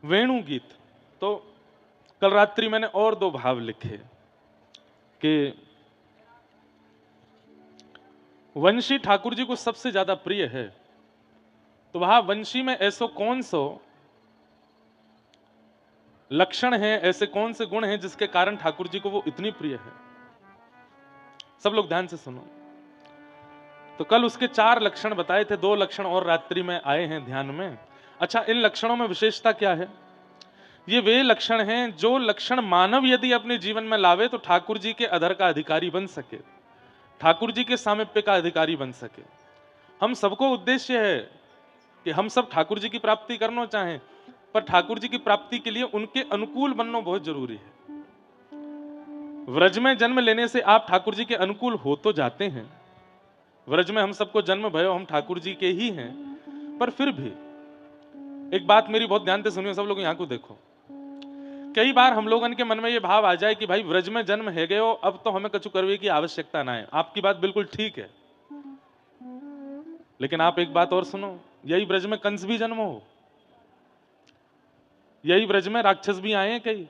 वेणु गीत। तो कल रात्रि मैंने और दो भाव लिखे कि वंशी ठाकुर जी को सबसे ज्यादा प्रिय है, तो वहां वंशी में ऐसो कौन सो लक्षण है, ऐसे कौन से गुण हैं जिसके कारण ठाकुर जी को वो इतनी प्रिय है। सब लोग ध्यान से सुनो। तो कल उसके 4 लक्षण बताए थे, 2 लक्षण और रात्रि में आए हैं ध्यान में। अच्छा, इन लक्षणों में विशेषता क्या है? ये वे लक्षण हैं जो लक्षण मानव यदि अपने जीवन में लावे तो ठाकुर जी के अधर का अधिकारी बन सके, ठाकुर जी के सामीप्य का अधिकारी बन सके। हम सबको उद्देश्य है कि हम सब ठाकुर जी की प्राप्ति करना चाहें, पर ठाकुर जी की प्राप्ति के लिए उनके अनुकूल बनना बहुत जरूरी है। व्रज में जन्म लेने से आप ठाकुर जी के अनुकूल हो तो जाते हैं, व्रज में हम सबको जन्म भयो, हम ठाकुर जी के ही हैं, पर फिर भी एक बात मेरी बहुत ध्यान से सुनियो, सब लोग यहां को देखो। कई बार हम लोगों के मन में ये भाव आ जाए कि भाई व्रज में जन्म है गए हो, अब तो हमें कछु करने की आवश्यकता ना है। आपकी बात बिल्कुल ठीक है, लेकिन आप एक बात और सुनो, यही ब्रज में कंस भी जन्म हो, यही ब्रज में राक्षस भी आए हैं कई।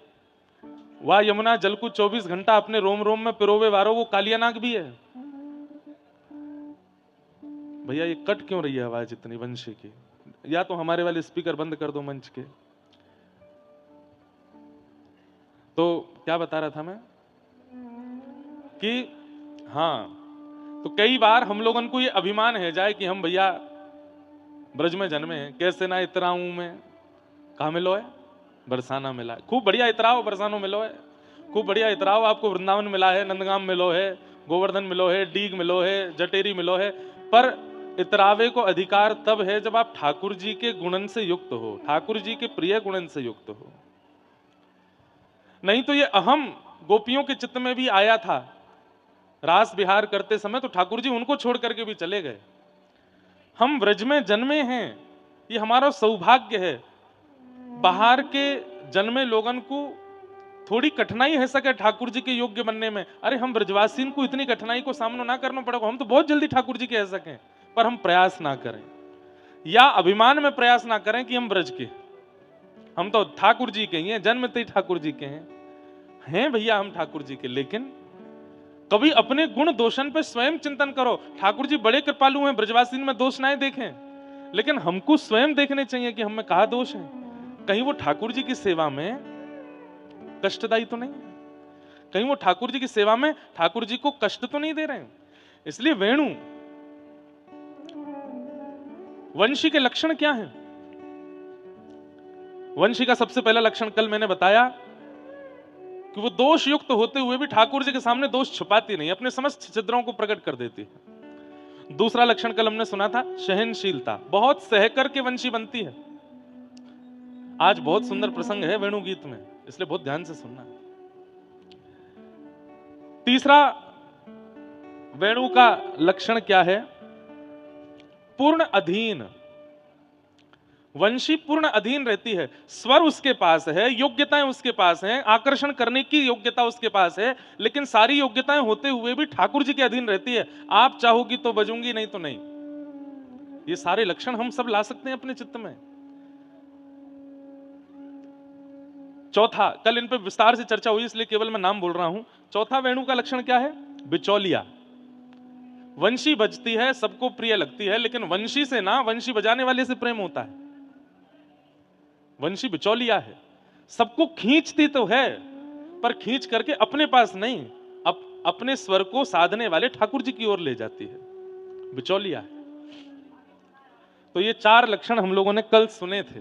वाह यमुना जल को 24 घंटा अपने रोम रोम में पिरोवे वारो वो कालियानाग भी है। भैया ये कट क्यों रही है आवाज इतनी वंशी की? या तो हमारे वाले स्पीकर बंद कर दो मंच के। तो क्या बता रहा था मैं कि हाँ, तो कई बार हम लोगों को ये अभिमान है जाए कि हम भैया ब्रज में जन्मे हैं, कैसे ना इतराऊं मैं। कहा मिलो है? बरसाना मिला है। खूब बढ़िया इतराओ, बरसानो मिलो है। खूब बढ़िया इतराओ, आपको वृंदावन मिला है, नंदगाम मिलो है, गोवर्धन मिलो है, डीग मिलो है, जटेरी मिलो है। पर इतरावे को अधिकार तब है जब आप ठाकुर जी के गुणन से युक्त हो, ठाकुर जी के प्रिय गुणन से युक्त हो। नहीं तो ये अहम गोपियों के चित्त में भी आया था रास विहार करते समय, तो ठाकुर जी उनको छोड़ करके भी चले गए। हम व्रज में जन्मे हैं, ये हमारा सौभाग्य है। बाहर के जन्मे लोगन को थोड़ी कठिनाई है सके ठाकुर जी के योग्य बनने में। अरे हम ब्रजवासी को इतनी कठिनाई को सामना ना करना पड़ेगा, हम तो बहुत जल्दी ठाकुर जी के कह सकें, पर हम प्रयास ना करें या अभिमान में प्रयास ना करें कि हम ब्रज के, हम तो ठाकुर जी के ही हैं, जन्मते ही ठाकुर जी के हैं भैया हम ठाकुर जी के। लेकिन कभी अपने गुण दोषण पे स्वयं चिंतन करो। ठाकुर जी बड़े कृपालु हैं, ब्रजवासी में दोष ना देखें, लेकिन हमको स्वयं देखने चाहिए कि हमें कहा दोष है। कहीं वो ठाकुर जी की सेवा में कष्टदायी तो नहीं है, कहीं वो ठाकुर जी की सेवा में ठाकुर जी को कष्ट तो नहीं दे रहे हैं। इसलिए वेणु वंशी के लक्षण क्या हैं? वंशी का सबसे पहला लक्षण कल मैंने बताया कि वो दोष युक्त होते हुए भी ठाकुर जी के सामने दोष छुपाती नहीं, अपने समस्त छिद्रों को प्रकट कर देती है। दूसरा लक्षण कल हमने सुना था सहनशीलता, बहुत सहकर के वंशी बनती है। आज बहुत सुंदर प्रसंग है वेणु गीत में, इसलिए बहुत ध्यान से सुनना। तीसरा वेणु का लक्षण क्या है? पूर्ण अधीन। वंशी पूर्ण अधीन रहती है, स्वर उसके पास है, योग्यताएं उसके पास हैं, आकर्षण करने की योग्यता उसके पास है, लेकिन सारी योग्यताएं होते हुए भी ठाकुर जी के अधीन रहती है। आप चाहोगी तो बजूंगी, नहीं तो नहीं। ये सारे लक्षण हम सब ला सकते हैं अपने चित्त में। चौथा, कल इन पे विस्तार से चर्चा हुई इसलिए केवल मैं नाम बोल रहा हूं। चौथा वेणु का लक्षण क्या है? बिचौलिया। वंशी बजती है, सबको प्रिय लगती है, लेकिन वंशी से ना वंशी बजाने वाले से प्रेम होता है। वंशी बिचौलिया है, सबको खींचती तो है पर खींच करके अपने पास नहीं, अपने स्वर को साधने वाले ठाकुर जी की ओर ले जाती है, बिचौलिया है। तो ये 4 लक्षण हम लोगों ने कल सुने थे।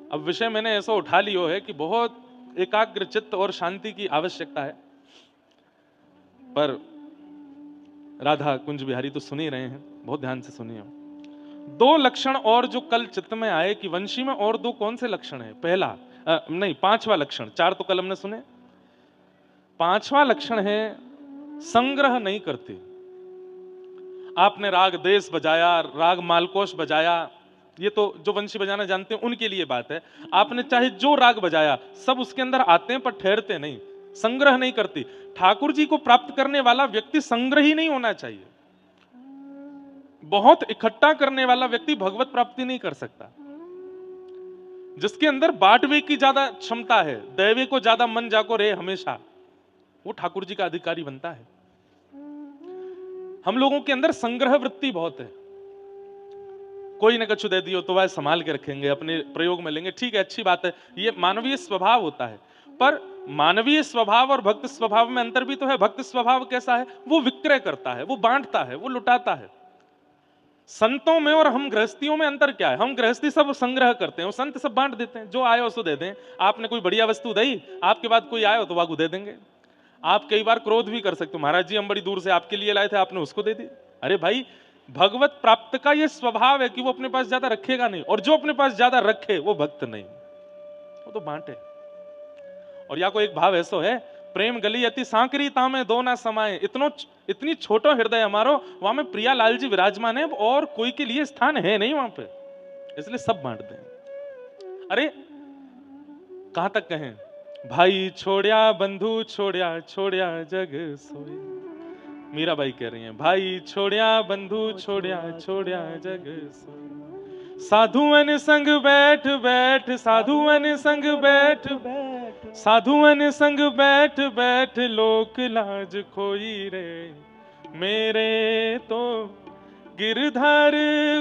अब विषय मैंने ऐसा उठा लियो है कि बहुत एकाग्र चित्त और शांति की आवश्यकता है, पर राधा कुंज बिहारी तो सुन ही रहे हैं, बहुत ध्यान से सुनिए। 2 लक्षण और जो कल चित्त में आए कि वंशी में और 2 कौन से लक्षण है? पहला नहीं, 5वां लक्षण, 4 तो कल हमने सुने। 5वां लक्षण है संग्रह नहीं करती। आपने राग देश बजाया, राग मालकोश बजाया, ये तो जो वंशी बजाना जानते हैं उनके लिए बात है। आपने चाहे जो राग बजाया, सब उसके अंदर आते हैं पर ठहरते नहीं, संग्रह नहीं करती। ठाकुर जी को प्राप्त करने वाला व्यक्ति संग्रह ही नहीं होना चाहिए। बहुत इकट्ठा करने वाला व्यक्ति भगवत प्राप्ति नहीं कर सकता। जिसके अंदर बांटवे की ज्यादा क्षमता है, दैवे को ज्यादा मन जाको रे हमेशा, वो ठाकुर जी का अधिकारी बनता है। हम लोगों के अंदर संग्रह वृत्ति बहुत है। कोई न कछु दे दियो तो वह संभाल के रखेंगे, अपने प्रयोग में लेंगे, ठीक है, अच्छी बात है, ये मानवीय स्वभाव होता है। पर मानवीय स्वभाव और भक्त स्वभाव में अंतर भी तो है। भक्त स्वभाव कैसा है? वो विक्रय करता है, वो बांटता है, वो लुटाता है। संतों में और हम गृहस्थियों में अंतर क्या है? हम गृहस्थी सब संग्रह करते हैं, वो संत सब बांट देते हैं, जो आए उसको दे दें। आपने कोई बढ़िया वस्तु दी, आपके बाद कोई आए तो वागू दे देंगे। आप कई बार क्रोध भी कर सकते हो, महाराज जी हम बड़ी दूर से आपके लिए लाए थे, आपने उसको दे दी। अरे भाई, भगवत प्राप्त का ये स्वभाव है कि वो अपने पास ज्यादा रखेगा नहीं, और जो अपने पास ज्यादा रखे वो भक्त नहीं, वो तो बांटे। और या को एक भाव ऐसो है, प्रेम गली अति सांकरी तामे दो ना समाये, इतनी छोटो हृदय हमारो, वहां में प्रिया लाल जी विराजमान है, और कोई के लिए स्थान है नहीं वहां पे, इसलिए सब बांट दें। अरे कहां तक कहें, भाई छोड़िया बंधु छोड़िया, छोड़िया जग सोई, मीराबाई कह रही हैं, भाई छोड़िया बंधु छोड़िया, छोड़िया जग सोई, साधुअन संग बैठ बैठ, साधुअन संग बैठ, साधुअन संग बैठ बैठ, लोक लाज खोई रे, मेरे तो गिरधर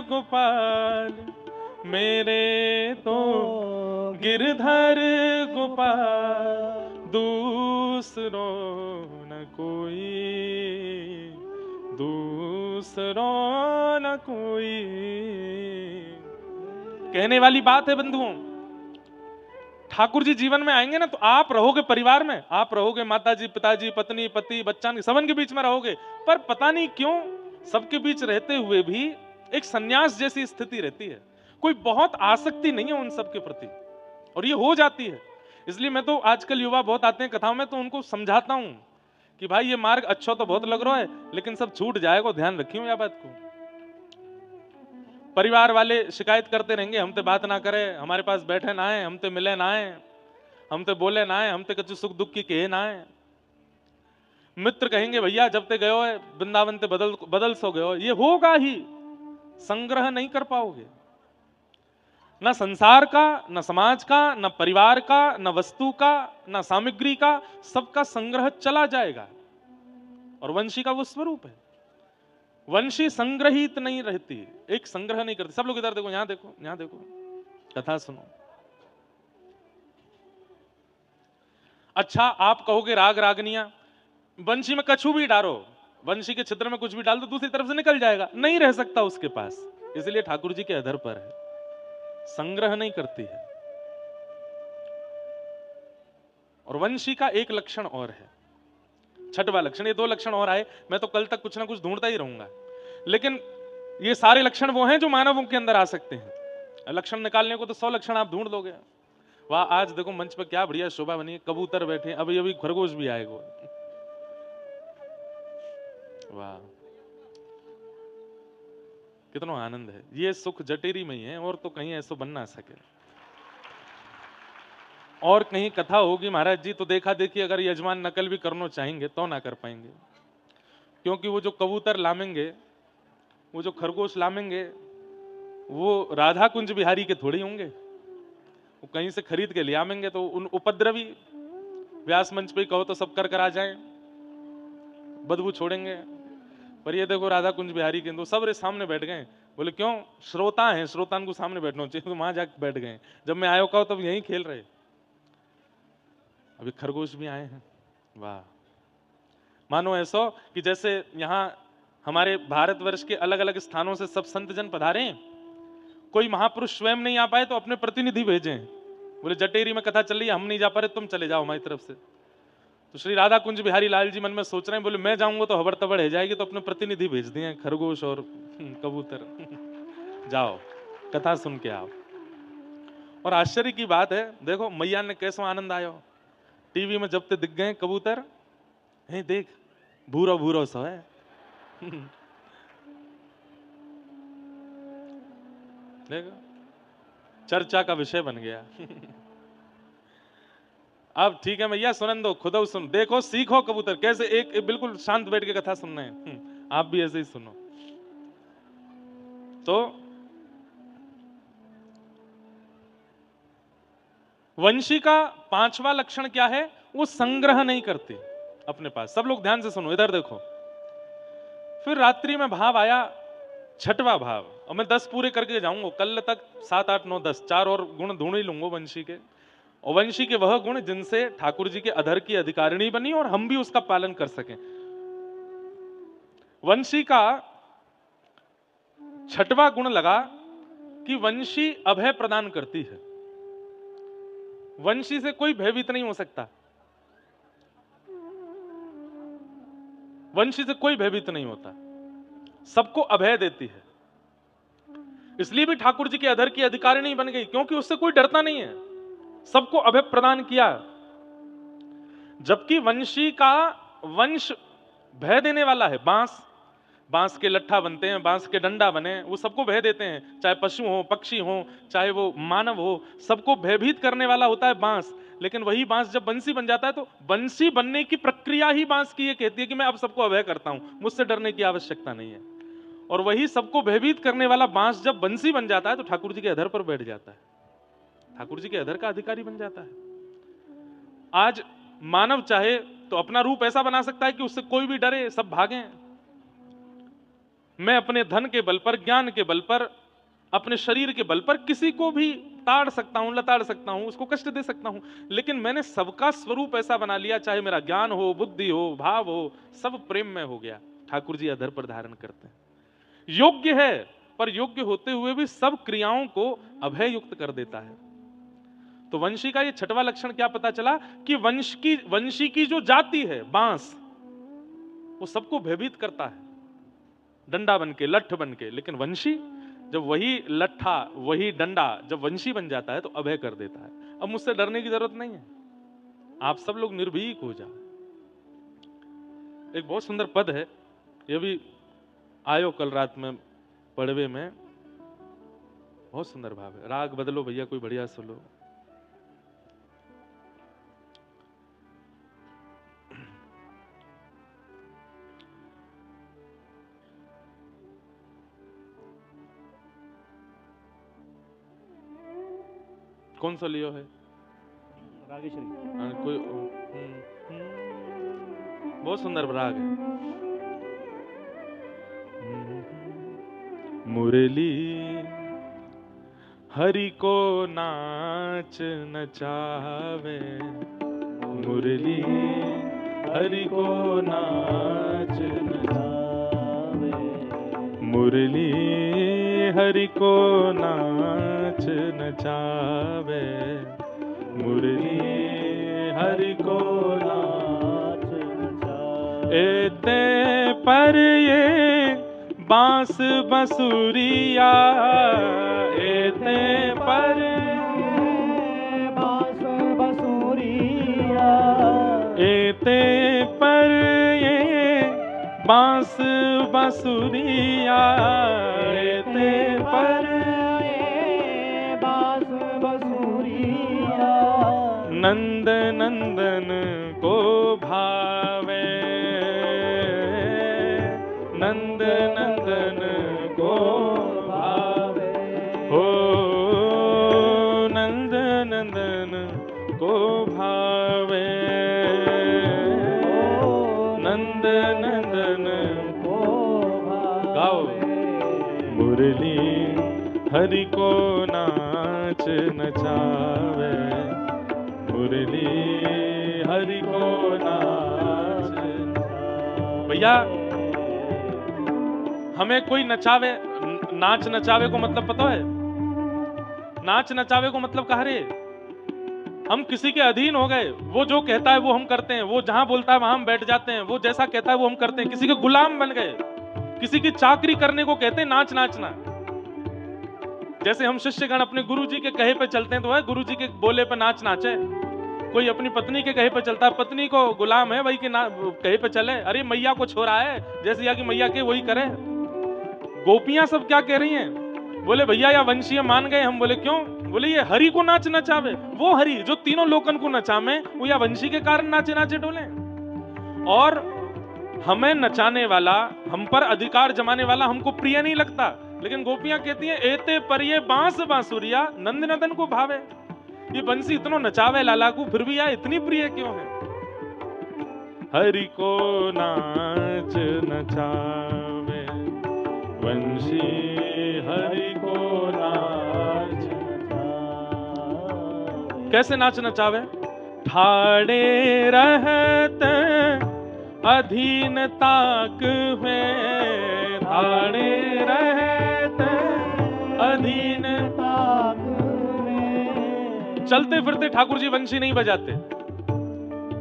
गोपाल, मेरे तो गिरधर गोपाल, दूसरो न कोई, दूसरो न कोई। कहने वाली बात है बंधुओं, ठाकुर जी जीवन में आएंगे ना तो आप रहोगे परिवार में, आप रहोगे माताजी पिताजी पत्नी पति बच्चा सबन के बीच में रहोगे, पर पता नहीं क्यों सबके बीच रहते हुए भी एक सन्यास जैसी स्थिति रहती है, कोई बहुत आसक्ति नहीं है उन सब के प्रति, और ये हो जाती है। इसलिए मैं तो आजकल युवा बहुत आते हैं कथाओं में, तो उनको समझाता हूं कि भाई ये मार्ग अच्छा तो बहुत लग रहा है, लेकिन सब छूट जाएगा, ध्यान रखियो या बात को। परिवार वाले शिकायत करते रहेंगे, हम तो बात ना करे, हमारे पास बैठे ना आए, हम तो मिले ना आए, हम तो बोले ना आए, हम तो कछु सुख दुख की कहे ना आए। मित्र कहेंगे भैया जब ते गयो है वृंदावन ते बदल बदल सो गयो, ये होगा ही, संग्रह नहीं कर पाओगे, न संसार का, न समाज का, न परिवार का, न वस्तु का, न सामग्री का, सबका संग्रह चला जाएगा। और वंशी का वो स्वरूप है, वंशी संग्रहित नहीं रहती, एक संग्रह नहीं करती। सब लोग इधर देखो, यहां देखो, यहां देखो, कथा सुनो। अच्छा आप कहोगे राग रागनिया, वंशी में कछु भी डालो, वंशी के छिद्र में कुछ भी डाल दो, दूसरी तरफ से निकल जाएगा, नहीं रह सकता उसके पास। इसलिए ठाकुर जी के अधर पर है, संग्रह नहीं करती है। और वंशी का एक लक्षण और है, छठवां लक्षण, ये दो लक्षण और आए, मैं तो कल तक कुछ ना कुछ ढूंढता ही रहूंगा, लेकिन ये सारे लक्षण वो हैं जो मानवों के अंदर आ सकते हैं। लक्षण निकालने को तो 100 लक्षण आप ढूंढ दोगे। वाह, आज देखो मंच पर क्या बढ़िया शोभा बनी है, कबूतर बैठे, अभी अभी खरगोश भी आएगा। वाह, कितना आनंद है, ये सुख जटेरी में ही है, और तो कहीं ऐसा बन ना सके। और कहीं कथा होगी महाराज जी तो देखा देखी अगर यजमान नकल भी करना चाहेंगे तो ना कर पाएंगे, क्योंकि वो जो कबूतर लामेंगे, वो जो खरगोश लामेंगे, वो राधा कुंज बिहारी के थोड़ी होंगे, वो कहीं से खरीद के ले आमेंगे, तो उन उपद्रवी व्यास मंच पे कहो तो सब कर कर आ जाए, बदबू छोड़ेंगे। पर ये देखो राधा कुंज बिहारी के तो सब रे सामने बैठ गए, बोले क्यों, श्रोता हैं, श्रोता को सामने बैठना चाहिए, तो वहां जाके बैठ गए। जब मैं आयो कहो तब यहीं खेल रहे, अभी खरगोश भी आए हैं। वाह, मानो ऐसा कि जैसे यहाँ हमारे भारतवर्ष के अलग अलग स्थानों से सब संत जन पधारे हैं, कोई महापुरुष स्वयं नहीं आ पाए तो अपने प्रतिनिधि भेजे, बोले जटेरी में कथा चल रही है, हम नहीं जा पा रहे, तुम चले जाओ हमारी तरफ से। तो श्री राधा कुंज बिहारी लाल जी मन में सोच रहे हैं, बोले मैं जाऊंगा तो हबड़ तबड़ है जाएगी, तो अपने प्रतिनिधि भेज दिए खरगोश और कबूतर, जाओ कथा सुन के आओ। और आश्चर्य की बात है, देखो मैया ने कैसा आनंद आयो, टीवी में जब ते दिख गए कबूतर, हे देख भूरो भूरो सो है देखो चर्चा का विषय बन गया अब ठीक है भैया सुनन दो, खुद सुन, देखो सीखो कबूतर कैसे एक बिल्कुल शांत बैठ के कथा सुनना है, आप भी ऐसे ही सुनो। तो वंशी का पांचवा लक्षण क्या है? वो संग्रह नहीं करते अपने पास। सब लोग ध्यान से सुनो, इधर देखो। फिर रात्रि में भाव आया छठवां भाव, और मैं 10 पूरे करके जाऊंगा कल तक। 7 8 9 10 4 और गुण ढूंढ ही लूंगा वंशी के। और वंशी के वह गुण जिनसे ठाकुर जी के अधर की अधिकारिणी बनी और हम भी उसका पालन कर सकें। वंशी का छठवां गुण लगा कि वंशी अभय प्रदान करती है। वंशी से कोई भयभीत नहीं हो सकता, वंशी से कोई भयभीत नहीं होता, सबको अभय देती है। इसलिए भी ठाकुर जी के अधर की अधिकारिणी बन गई, क्योंकि उससे कोई डरता नहीं है, सबको अभय प्रदान किया। जबकि वंशी का वंश भय देने वाला है। बांस, बांस के लट्ठा बनते हैं, बांस के डंडा बने, वो सबको भय देते हैं, चाहे पशु हो, पक्षी हो, चाहे वो मानव हो, सबको भयभीत करने वाला होता है बांस। लेकिन वही बांस जब बंसी बन जाता है तो बंसी बनने की प्रक्रिया ही बांस की ये कहती है कि मैं अब सबको अभय करता हूं, मुझसे डरने की आवश्यकता नहीं है। और वही सबको भयभीत करने वाला बांस जब बंसी बन जाता है तो ठाकुर जी के अधर पर बैठ जाता है, ठाकुर जी के अधर का अधिकारी बन जाता है। आज मानव चाहे तो अपना रूप ऐसा बना सकता है कि उससे कोई भी डरे, सब भागें। मैं अपने धन के बल पर, ज्ञान के बल पर, अपने शरीर के बल पर किसी को भी ताड़ सकता हूं, लताड़ सकता हूं, उसको कष्ट दे सकता हूं। लेकिन मैंने सबका स्वरूप ऐसा बना लिया, चाहे मेरा ज्ञान हो, बुद्धि हो, भाव हो, सब प्रेम में हो गया। ठाकुर जी अधर पर धारण करते हैं। योग्य है, पर योग्य होते हुए भी सब क्रियाओं को अभय युक्त कर देता है। तो वंशी का ये छठवां लक्षण क्या पता चला कि वंशी की जो जाति है बांस, वो सबको भयभीत करता है, डंडा बनके, लठ बनके। लेकिन वंशी जब वही लट्ठा, वही डंडा जब वंशी बन जाता है तो अभय कर देता है। अब मुझसे डरने की जरूरत नहीं है, आप सब लोग निर्भीक हो जाओ। एक बहुत सुंदर पद है, ये भी आयो कल रात में पड़वे में, बहुत सुंदर भाव है। राग बदलो भैया, कोई बढ़िया सुनो। कौन सा लियो है? रागेश्वरी। कोई बहुत सुंदर राग है। मुरली हरि को नाच नचावे, मुरली हरि को नाच नचावे, मुरली हरि को नाच नचावे, मुरली हरि को नाच नचावे। एते पर ये बांस बंसुरिया, एते पर बांस बंसुरिया, एते पर ये बांस बंसुरिया, एते पर बांस बंसुरिया, नंद नंदन को भावे, नंद नंदन को भावे, हो नंद नंदन को भावे, नंद नंदन को भावे। गाओ। मुरली हरि को नाच नचावे, मुरली हरि को नाच। भैया हमें कोई नचावे, नाच नचावे को मतलब पता है? नाच नचावे को मतलब कहा रे, हम किसी के अधीन हो गए, वो जो कहता है वो हम करते हैं, वो जहां बोलता है वहां हम बैठ जाते हैं, वो जैसा कहता है वो हम करते हैं, किसी के गुलाम बन गए, किसी की चाकरी करने को कहते हैं नाच नाचना। जैसे हम शिष्यगण अपने गुरु जी के कहे पे चलते हैं तो है गुरु जी के बोले पे नाच नाचे। कोई अपनी पत्नी के कहे पे चलता है, पत्नी को गुलाम है भाई कि कहे पे चले, अरे मैया को छोड़ा है, जैसे या कि मैया के वही करे। गोपियां सब क्या कह रही हैं? बोले भैया या वंशीय मान गए हम। बोले क्यों? बोले ये हरि को नाच नचावे, वो हरि जो तीनों लोकन को नचावे, वो या वंशी के कारण नाचे नाचे डोले। और हमें नचाने वाला, हम पर अधिकार जमाने वाला हमको प्रिय नहीं लगता, लेकिन गोपियां कहती हैं एते पर ये बांस बांसुरिया नंद नंदन को भावे। ये बंसी इतना नचावे लाला को, फिर भी यार इतनी प्रिय क्यों है? हरि को नाच नचावे बंसी, हरि को नाच नचावे। कैसे नाच नचावे? ठाड़े रहत अधीन ताक में, ठाड़े रहत अधीन ताक में। चलते फिरते ठाकुर जी बंसी नहीं बजाते,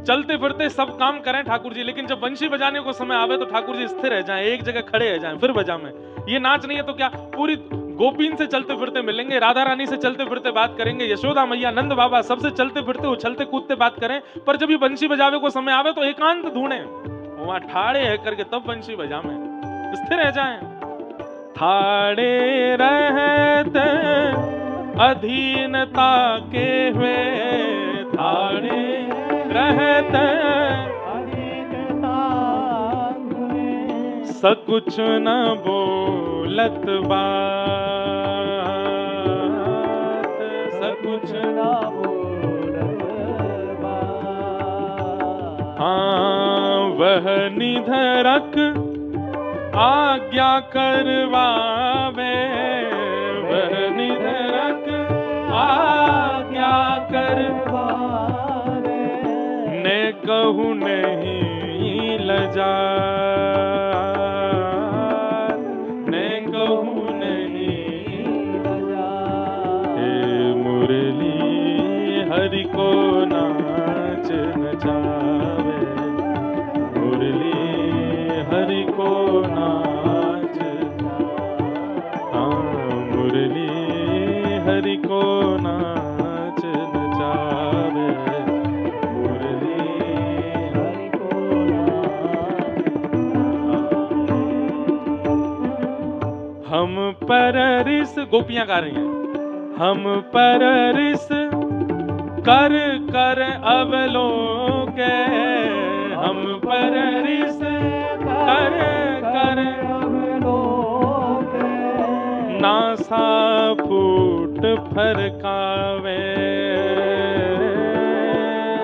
चलते फिरते सब काम करें ठाकुर जी, लेकिन जब बंसी बजाने को समय आवे तो ठाकुर जी स्थिर रह जाएं, एक जगह खड़े रह जाएं, फिर बजावें। ये नाच नहीं है तो क्या? पूरी गोपीन से चलते फिरते मिलेंगे, राधा रानी से चलते फिरते बात करेंगे, यशोदा मैया, नंद बाबा, सबसे चलते फिरते उछलते कूदते बात करें, पर जब ये बंसी बजावे को समय आवे तो एकांत ढूंढे, वहां ठाड़े है करके तब बंसी बजावें, स्थिर रह जाएं। ठाड़े रहत अधीनता के हुए, ठाड़े रहत अधीनता में, सकुछ न बोलत बात, सकुछ न बोलत बात। हाँ वह निधरक आज्ञा करवावे, वह निधरक आज्ञा करवावे, ने कहूँ नहीं लजात, ने कहूँ नहीं लजात। हे मुरली हरि को नाच नचावे, मुरली हरि को नाच, हाँ मुरली हरि को नाच नचावे, मुरली हरि को नाच। हम पर रिस, गोपियां गा रही हैं, हम पर रिस कर कर अवलोके, हम पर रिस कर कर अवलोके, नासा फूट फरकावे,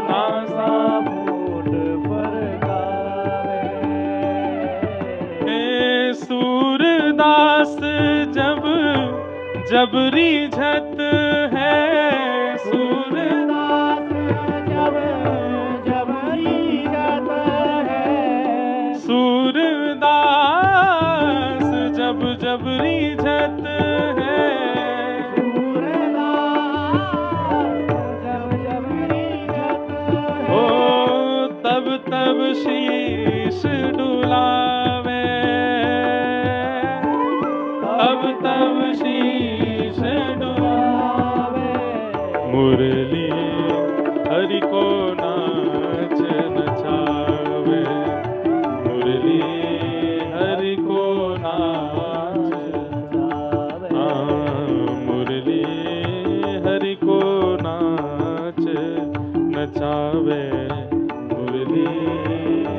नासा फूट फरकावे। सूरदास जब जब रिझत है, सूरदास जब जब रिझत है, सूरदास जब जब रिझत है, सूरदास जब जब रिझत है, ओ तब तब शीश डुलावे, तब तब शीश डुलावे, मुरली हरि को नाच नचावे, मुरली हरि को नाच नचावे, मुरली हरि को नाच नचावे, मुरली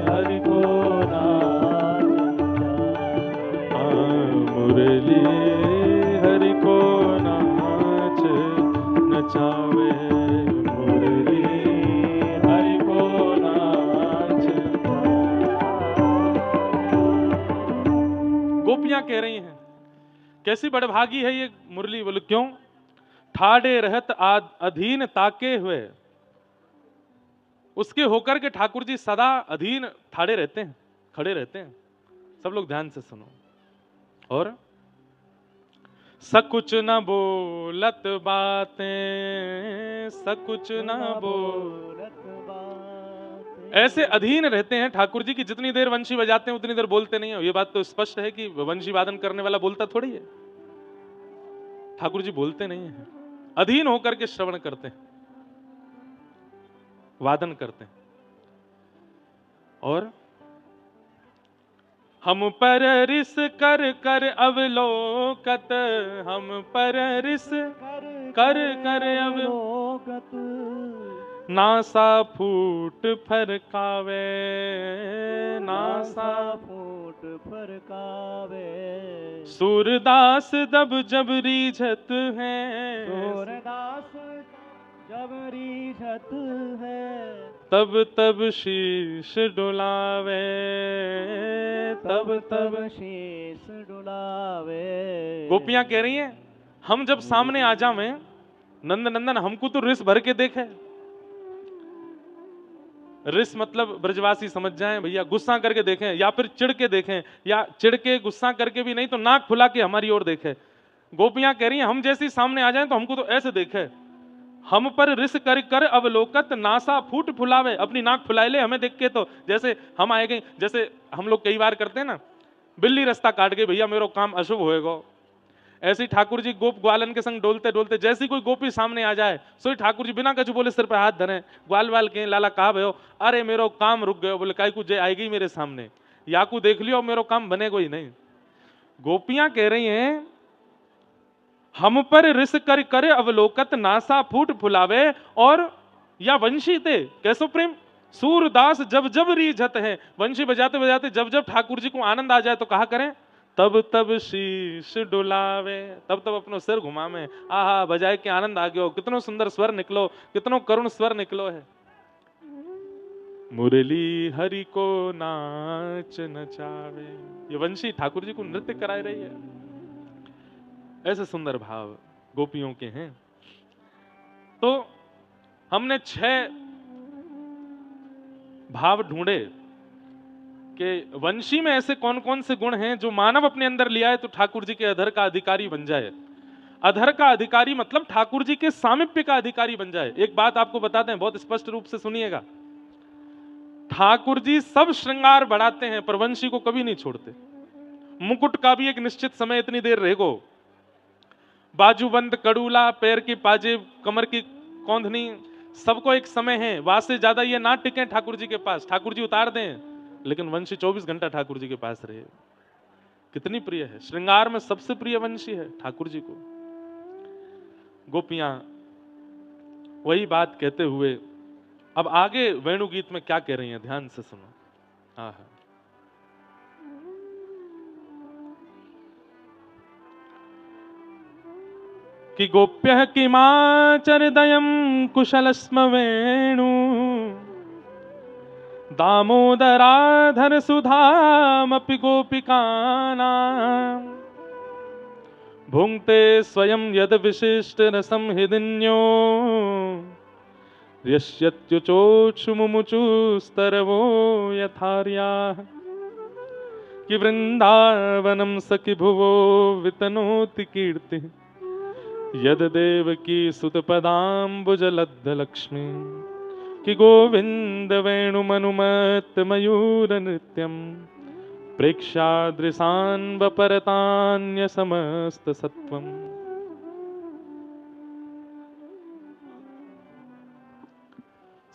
हरि को नाच नचावे, मुरली हरि को नाच नचावे, मुरली हरि को नाच। गोपियां कह रही हैं कैसी बड़भागी है ये मुरली। बोले क्यों? ठाड़े रहत अधीन ताके हुए, उसके होकर के ठाकुर जी सदा अधीन ठाड़े रहते हैं, खड़े रहते हैं। सब लोग ध्यान से सुनो। और सकुच न बोलत बातें, सकुच न बोलत बातें, ऐसे अधीन रहते हैं ठाकुर जी की जितनी देर वंशी बजाते हैं उतनी देर बोलते नहीं है। ये बात तो स्पष्ट है कि वंशी वादन करने वाला बोलता थोड़ी है, ठाकुर जी बोलते नहीं है, अधीन होकर के श्रवण करते हैं, वादन करते हैं। और हम पर रिस कर कर अवलोकत, हम पर रिस कर कर अवलोकत, नासा फूट फरकावे, नासा फूट फरकावे, सूरदास दब जब रिझत है, सूरदास जब रीझत है, तब तब शीश डुलावे, तब तब शीश डुलावे। गोपियां कह रही हैं हम जब सामने आ जावें नंद नंदन हमको तो रिस भर के देखे। रिस मतलब ब्रजवासी समझ जाएं भैया, गुस्सा करके देखें या फिर चिढ़ के देखें, या चिढ़ के गुस्सा करके भी नहीं तो नाक फुला के हमारी ओर देखे। गोपियां कह रही हैं हम जैसे ही सामने आ जाएं तो हमको तो ऐसे देखे। हम पर रिस कर कर अवलोकत नासा फूट फुलावे, अपनी नाक फुला ले हमें देख के, तो जैसे हम आए गए, जैसे हम लोग कई बार करते हैं ना, बिल्ली रास्ता काट गई भैया मेरो काम अशुभ होएगा। ऐसे ही ठाकुर जी गोप ग्वालन के संग डोलते डोलते जैसी कोई गोपी सामने आ जाए सोई ठाकुर जी बिना कछु बोले सिर पर हाथ धरे, ग्वाल वाल के लाला कहा भयो, अरे मेरो काम रुक गयो। बोले काय कुछ आएगी मेरे सामने, याकू देख लियो मेरो काम बनेगा ही नहीं। गोपियां कह रही हैं हम पर रिस कर करे अवलोकत नासा फूट फुलावे, और या वंशी थे कैसो प्रेम सूरदास जब जब रीझत है। वंशी बजाते बजाते जब जब ठाकुर जी को आनंद आ जाए तो कहा करें तब तब शीश डुलावे, तब तब अपनो सिर घुमावे, आहा बजाए के आनंद आ गयो, कितनो सुंदर स्वर निकलो, कितनो करुण स्वर निकलो है। मुरली हरि को नाच नचावे, ये वंशी ठाकुर जी को नृत्य कराए रही है। ऐसे सुंदर भाव गोपियों के हैं। तो हमने 6 भाव ढूंढे कि वंशी में ऐसे कौन कौन से गुण हैं जो मानव अपने अंदर ले आए तो ठाकुर जी के अधर का अधिकारी बन जाए। अधर का अधिकारी मतलब ठाकुर जी के सामिप्य का अधिकारी बन जाए। एक बात आपको बताते हैं, बहुत स्पष्ट रूप से सुनिएगा, ठाकुर जी सब श्रृंगार बढ़ाते हैं पर वंशी को कभी नहीं छोड़ते। मुकुट का भी एक निश्चित समय इतनी देर रहेगो, बाजूबंद, कड़ूला, पैर की पाजेब, कमर की कौंधनी, सबको एक समय है। वहां से ज्यादा ये ना टिके ठाकुर जी के पास, ठाकुर जी उतार दें, लेकिन वंशी 24 घंटा ठाकुर जी के पास रहे। कितनी प्रिय है, श्रृंगार में सबसे प्रिय वंशी है ठाकुर जी को। गोपियां वही बात कहते हुए अब आगे वेणु गीत में क्या कह रही हैं, ध्यान से सुनो। आहा, कि गोप्य किमाचरदयं कुशलस्म वेणु, दामोदराधर सुधामपि गोपिकानां, भुंक्ते स्वयं यद विशिष्ट रसं हृदिन्यो, यस्यत्युचोक्षुमुमुचुस्तरवो यथार्याः, कि वृंदावनं सखि भुवो वितनोति कीर्तिः, यद देवकी सुतपदाम्बुजलब्ध लक्ष्मी, कि गोविंद वेणुमनुमत मयूर नृत्यम, प्रेक्षादृशान वपरतान्य समस्त सत्वम।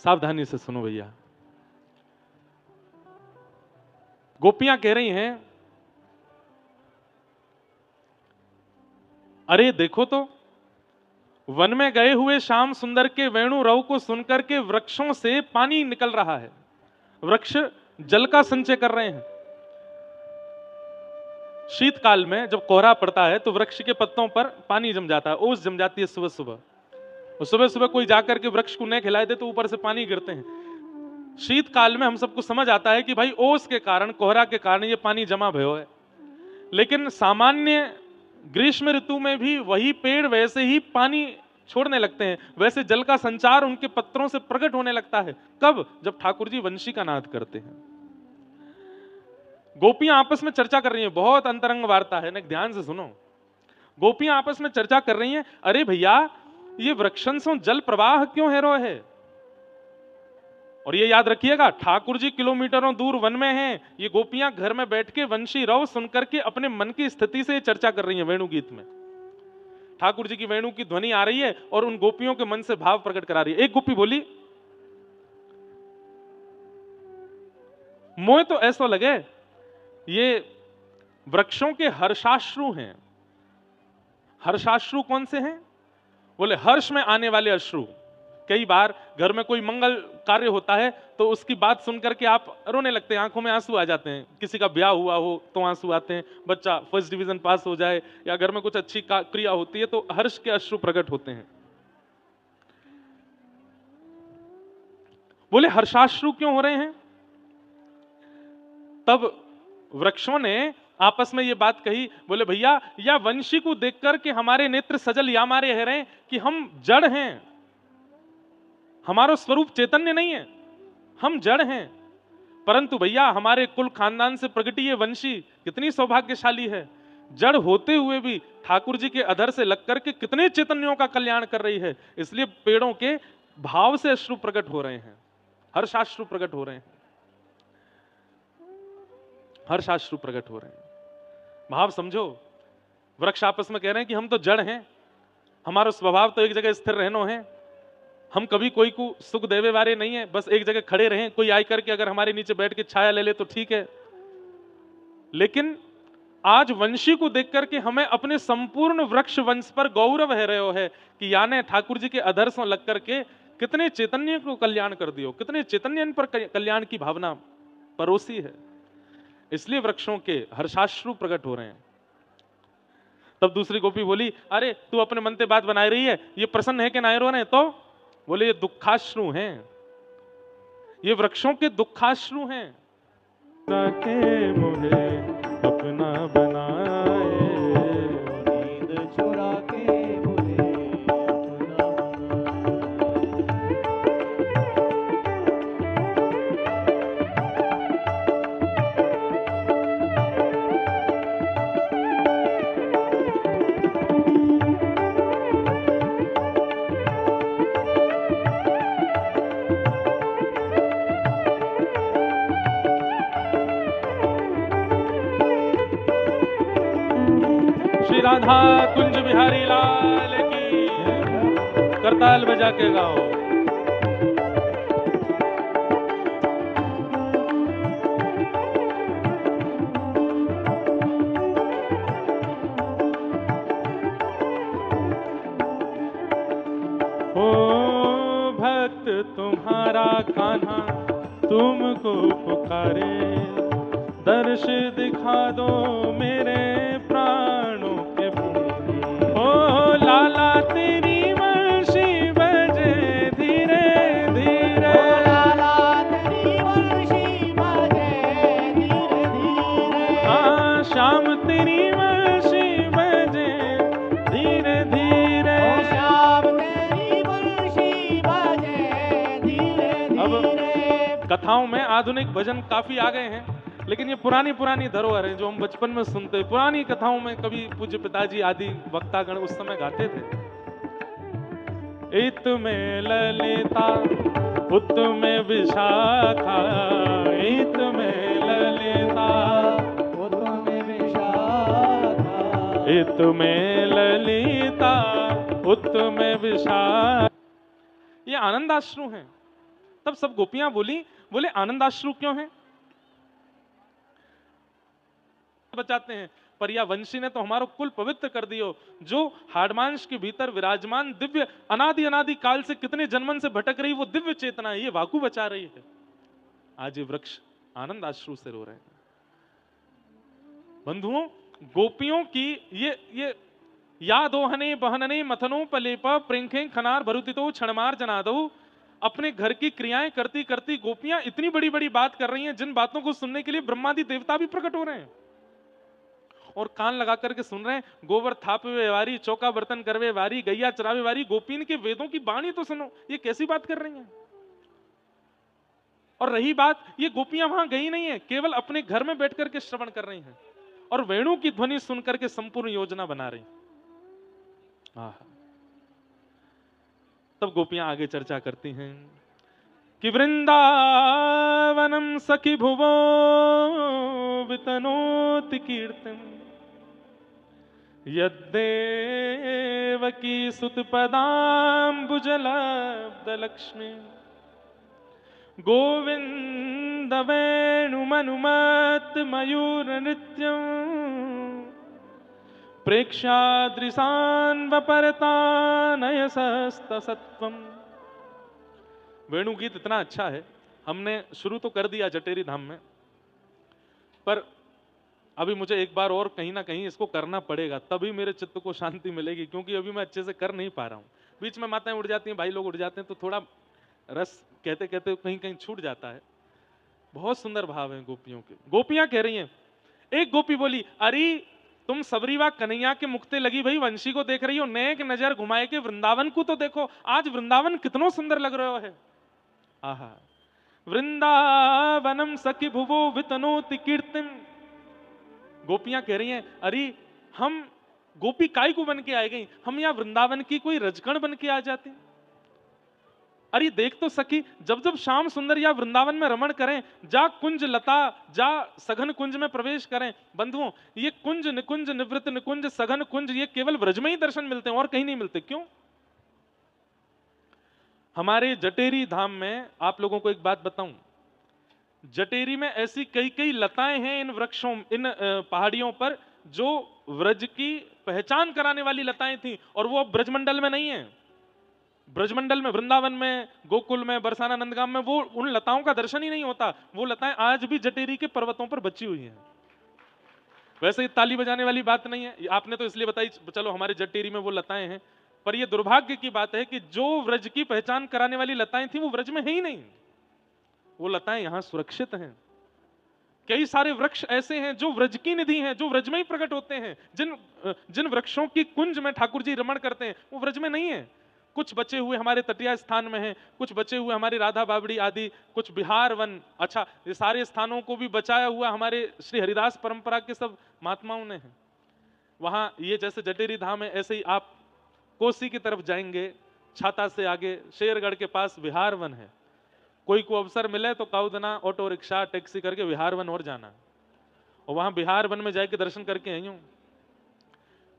सावधानी से सुनो भैया, गोपियां कह रही हैं अरे देखो तो वन में गए हुए श्याम सुंदर के वेणु रव को सुनकर के वृक्षों से पानी निकल रहा है, वृक्ष जल का संचय कर रहे हैं। शीतकाल में जब कोहरा पड़ता है तो वृक्ष के पत्तों पर पानी जम जाता है, ओस जम जाती है सुबह सुबह, और सुबह सुबह कोई जाकर के वृक्ष को नहीं खिलाए दे तो ऊपर से पानी गिरते हैं। शीतकाल में हम सबको समझ आता है कि भाई ओस के कारण, कोहरा के कारण ये पानी जमा भयो है, लेकिन सामान्य ग्रीष्म ऋतु में भी वही पेड़ वैसे ही पानी छोड़ने लगते हैं, वैसे जल का संचार उनके पत्रों से प्रकट होने लगता है। कब? जब ठाकुर जी वंशी का नाद करते हैं। गोपियां आपस में चर्चा कर रही हैं, बहुत अंतरंग वार्ता है ना, ध्यान से सुनो। गोपियां आपस में चर्चा कर रही हैं, अरे भैया ये वृक्षन से जल प्रवाह क्यों है रो है। और ये याद रखिएगा, ठाकुर जी किलोमीटरों दूर वन में हैं, ये गोपियां घर में बैठ के वंशी रव सुनकर के अपने मन की स्थिति से चर्चा कर रही हैं। वेणु गीत में ठाकुर जी की वेणु की ध्वनि आ रही है और उन गोपियों के मन से भाव प्रकट करा रही है। एक गोपी बोली, मोए तो ऐसा लगे ये वृक्षों के हर्षाश्रु हैं। हर्षाश्रु कौन से हैं? बोले हर्ष में आने वाले अश्रु। कई बार घर में कोई मंगल कार्य होता है तो उसकी बात सुनकर के आप रोने लगते हैं, आंखों में आंसू आ जाते हैं। किसी का ब्याह हुआ हो तो आंसू आते हैं, बच्चा फर्स्ट डिवीजन पास हो जाए या घर में कुछ अच्छी क्रिया होती है तो हर्ष के अश्रु प्रकट होते हैं। बोले हर्षाश्रु क्यों हो रहे हैं? तब वृक्षों ने आपस में ये बात कही, बोले भैया या वंशी को देखकर के हमारे नेत्र सजल या मारे है रहे कि हम जड़ हैं, हमारा स्वरूप चैतन्य नहीं है, हम जड़ हैं। परंतु भैया हमारे कुल खानदान से प्रगटी ये वंशी कितनी सौभाग्यशाली है, जड़ होते हुए भी ठाकुर जी के अधर से लग करके कितने चैतन्यों का कल्याण कर रही है। इसलिए पेड़ों के भाव से अश्रु प्रकट हो रहे हैं, हर्षाश्रु प्रकट हो रहे हैं, हर्षाश्रु प्रकट हो रहे हैं। भाव समझो, वृक्ष आपस में कह रहे हैं कि हम तो जड़ हैं, हमारा स्वभाव तो एक जगह स्थिर रहनो है, हम कभी कोई को सुख देवे वाले नहीं है, बस एक जगह खड़े रहें, कोई आई करके अगर हमारे नीचे बैठ के छाया ले ले तो ठीक है। लेकिन आज वंशी को देख करके हमें अपने संपूर्ण वृक्ष वंश पर गौरव है रहे हो है कि याने ठाकुर जी के अधर से लग करके कितने चैतन्य को कल्याण कर दियो, कितने चैतन्य पर कल्याण की भावना परोसी है। इसलिए वृक्षों के हर्षाश्रु प्रकट हो रहे हैं। तब दूसरी गोपी बोली, अरे तू अपने मन से बात बनाई रही है, ये प्रसन्न है कि नाय रो रहे? तो बोले ये दुखाश्रु हैं, ये वृक्षों के दुखाश्रु हैं। के मुझे अपना बनाए, नींद चुरा के मुझे अपना श्री राधा कुंज बिहारी लाल की, करताल बजा के गाओ। ओ भक्त तुम्हारा कान्हा तुमको पुकारे, दर्श दिखा दो मेरे प्राणों के प्रिय। ओ लाला तेरी वंशी बजे धीरे धीरे, लाला तेरी वंशी बजे धीरे धीरे, हाँ श्याम तेरी वंशी बजे धीरे धीरे, श्याम तेरी वंशी बजे धीरे धीरे। कथाओं में आधुनिक भजन काफी आ गए हैं, लेकिन ये पुरानी पुरानी धरोहर है जो हम बचपन में सुनते, पुरानी कथाओं में कभी पूज्य पिताजी आदि वक्तागण उस समय गाते थे। इत में ललिता उत में विशाखा, इत में ललिता उत में विशाखा, इत में ललिता उत में विशाखा। ये आनंदाश्रु हैं। तब सब गोपियां बोली, बोले आनंदाश्रु क्यों हैं? बचाते हैं, पर या वंशी ने तो हमारा कुल पवित्र कर दियो, जो हाड़मांस के भीतर विराजमान दिव्य अनादि अनादि काल से कितने जन्मन से भटक रही वो दिव्य चेतना है, ये वाकु बचा रही है। आज ये वृक्ष आनंद आश्रु से रो रहे हैं। बंधुओं, गोपियों की ये या दोहने बहनने मथनो पलेप प्रेंखे खनार भरुतितो क्षणमार जनादो, अपने घर की क्रियाएं करती करती गोपियां इतनी बड़ी बड़ी बात कर रही हैं जिन बातों को सुनने के लिए ब्रह्मादि देवता भी प्रकट हो रहे हैं और कान लगा करके सुन रहे हैं। गोबर थापवे वारी, चौका बर्तन करवे वारी, गैया चरावे वारी, गोपीन के वेदों की वाणी तो सुनो, ये कैसी बात कर रही हैं। और रही बात, ये गोपियां वहां गई नहीं है, केवल अपने घर में बैठ करके श्रवण कर रही हैं और वेणु की ध्वनि सुन करके संपूर्ण योजना बना रही। तब गोपियां आगे चर्चा करती हैं कि वृंदावनम सखी भुवो वितनोति कीर्तन, यद्देवकी सुतपदाम्बुजलब्धलक्ष्मी, गोविंद वेणुमनुमत मयूर नृत्यं, प्रेक्षादृशान्वपरतानयसस्तसत्वम्। वेणु गीत इतना अच्छा है, हमने शुरू तो कर दिया जटेरी धाम में, पर अभी मुझे एक बार और कहीं ना कहीं इसको करना पड़ेगा, तभी मेरे चित्त को शांति मिलेगी, क्योंकि अभी मैं अच्छे से कर नहीं पा रहा हूं। बीच में माताएं उड़ जाती हैं, भाई लोग उड़ जाते हैं, तो थोड़ा रस कहते कहते कहीं कहीं छूट जाता है। बहुत सुंदर भाव है गोपियों के। गोपियां कह रही हैं, एक गोपी बोली, अरे तुम सबरीवा कन्हैया के मुक्ते लगी भाई वंशी को देख रही हो, नेक नजर घुमाए के वृंदावन को तो देखो, आज वृंदावन कितनो सुंदर लग रहा है। आहा, वृंदावनम सखी भुवो वितनोति कीर्तिम। गोपियां कह रही हैं, अरे हम गोपी काय को बन के आए गई, हम यहाँ वृंदावन की कोई रजकण बन के आ जाती। अरे देख तो सखी, जब जब श्याम सुंदर या वृंदावन में रमण करें, जा कुंज लता, जा सघन कुंज में प्रवेश करें। बंधुओं, ये कुंज निकुंज निवृत्त निकुंज सघन कुंज ये केवल व्रज में ही दर्शन मिलते हैं और कहीं नहीं मिलते। क्यों? हमारे जटेरी धाम में आप लोगों को एक बात बताऊं, जटेरी में ऐसी कई कई लताएं हैं इन वृक्षों, इन पहाड़ियों पर, जो व्रज की पहचान कराने वाली लताएं थी, और वो अब ब्रजमंडल में नहीं है। ब्रजमंडल में, वृंदावन में, गोकुल में, बरसाना नंदगाम में वो उन लताओं का दर्शन ही नहीं होता। वो लताएं आज भी जटेरी के पर्वतों पर बची हुई हैं। वैसे ये ताली बजाने वाली बात नहीं है, आपने तो इसलिए बताई, चलो हमारे जटेरी में वो लताएं हैं, पर ये दुर्भाग्य की बात है कि जो व्रज की पहचान कराने वाली लताएं थी वो व्रज में है ही नहीं। वो लताएं यहां सुरक्षित हैं। कई सारे वृक्ष ऐसे हैं जो व्रज की निधि हैं, जो व्रज में ही प्रकट होते हैं। जिन वृक्षों की कुंज में ठाकुर जी रमण करते हैं वो व्रज में नहीं है। कुछ बचे हुए हमारे तटीय स्थान में हैं, कुछ बचे हुए हमारी राधा बावड़ी आदि, कुछ बिहार वन, अच्छा ये सारे स्थानों को भी बचाया हुआ हमारे श्री हरिदास परंपरा के सब महात्माओं ने है। वहां ये जैसे जटेरी धाम है, ऐसे ही आप कोसी की तरफ जाएंगे, छाता से आगे शेरगढ़ के पास विहार वन है। कोई को अवसर मिले तो काउदना ऑटो रिक्शा टैक्सी करके विहार वन और जाना, और वहां बिहार वन में जाके दर्शन करके आई हूं।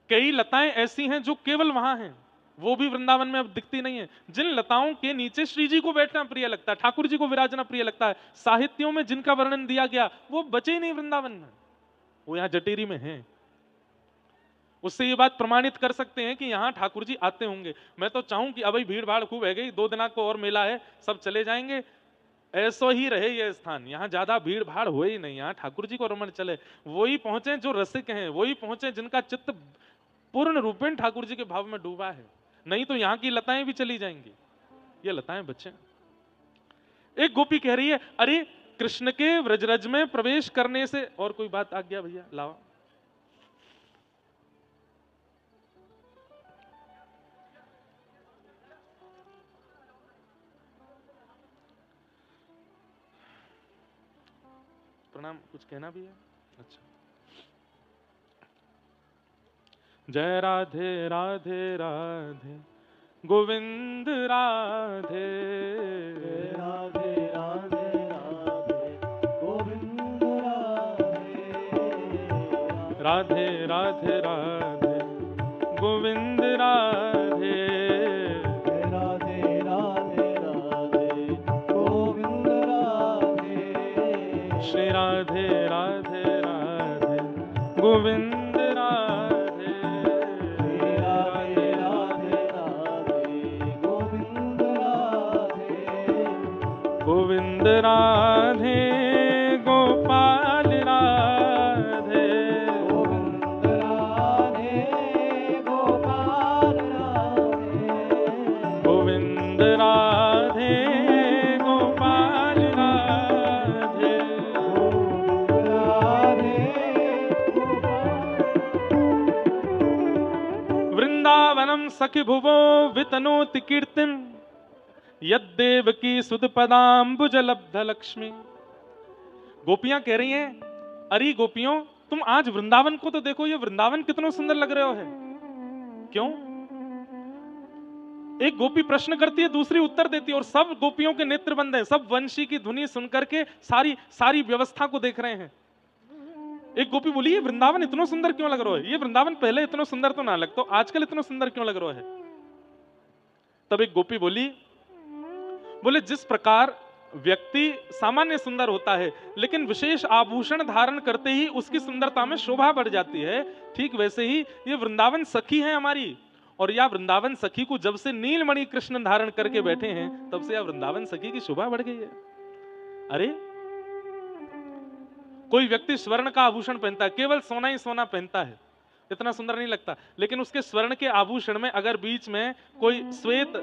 कई लताएं ऐसी हैं जो केवल वहां हैं, वो भी वृंदावन में अब दिखती नहीं है। जिन लताओं के नीचे श्री जी को बैठना प्रिय लगता है, ठाकुर जी को विराजना प्रिय लगता है, साहित्यों में जिनका वर्णन दिया गया, वो बचे ही नहीं वृंदावन में, वो यहाँ जटेरी में हैं। उससे ये बात प्रमाणित कर सकते हैं कि यहाँ ठाकुर जी आते होंगे। मैं तो चाहूं कि अभी भीड़ भाड़ खूब है गई, 2 दिना को और मेला है, सब चले जाएंगे, ऐसो ही रहे ये स्थान, यहाँ ज्यादा भीड़ भाड़ हो ही नहीं, यहाँ ठाकुर जी को रमण चले। वही पहुंचे जो रसिक हैं, वही पहुंचे जिनका चित्त पूर्ण रूपेण ठाकुर जी के भाव में डूबा है, नहीं तो यहाँ की लताएं भी चली जाएंगी, ये लताएं बचे। एक गोपी कह रही है, अरे कृष्ण के व्रजरज में प्रवेश करने से, और कोई बात आ गया भैया लाओ। प्रणाम, कुछ कहना भी है? अच्छा, जय राधे राधे राधे गोविंद राधे, राधे राधे राधे गोविंद राधे राधे राधे गोविंद राधे, राधे राधे राधे गोविंद राधे, श्री राधे राधे राधे गोविंद राधे, राधे राधे राधे गोविंद राधे, गोविंद राधे गोपाल राधे, गोविंद राधे गोपाल राधे, गोविंद राधे गोपाल राधे, गोविंद राधे वृंदावनम सखि भुवो वितनोति कीर्तिम, यद्देव की सुध पदाम्बुज लब्ध लक्ष्मी। गोपियां कह रही हैं, अरे गोपियों तुम आज वृंदावन को तो देखो, ये वृंदावन कितना सुंदर लग रहे हो है। क्यों? एक गोपी प्रश्न करती है, दूसरी उत्तर देती है, और सब गोपियों के नेत्र बंद हैं, सब वंशी की धुनी सुनकर के सारी व्यवस्था को देख रहे हैं। एक गोपी बोली, ये वृंदावन इतना सुंदर क्यों लग रहा है? ये वृंदावन पहले इतना सुंदर तो ना लगता, आजकल इतना सुंदर क्यों लग रहा है? तब एक गोपी बोली, बोले जिस प्रकार व्यक्ति सामान्य सुंदर होता है, लेकिन विशेष आभूषण धारण करते ही उसकी सुंदरता में शोभा बढ़ जाती है, ठीक वैसे ही ये वृंदावन सखी है हमारी, और या वृंदावन सखी को जब से नीलमणि कृष्ण धारण करके बैठे हैं, तब से या वृंदावन सखी की शोभा बढ़ गई है। अरे कोई व्यक्ति स्वर्ण का आभूषण पहनता है, केवल सोना ही सोना पहनता है, इतना सुंदर नहीं लगता, लेकिन उसके स्वर्ण के आभूषण में अगर बीच में कोई श्वेत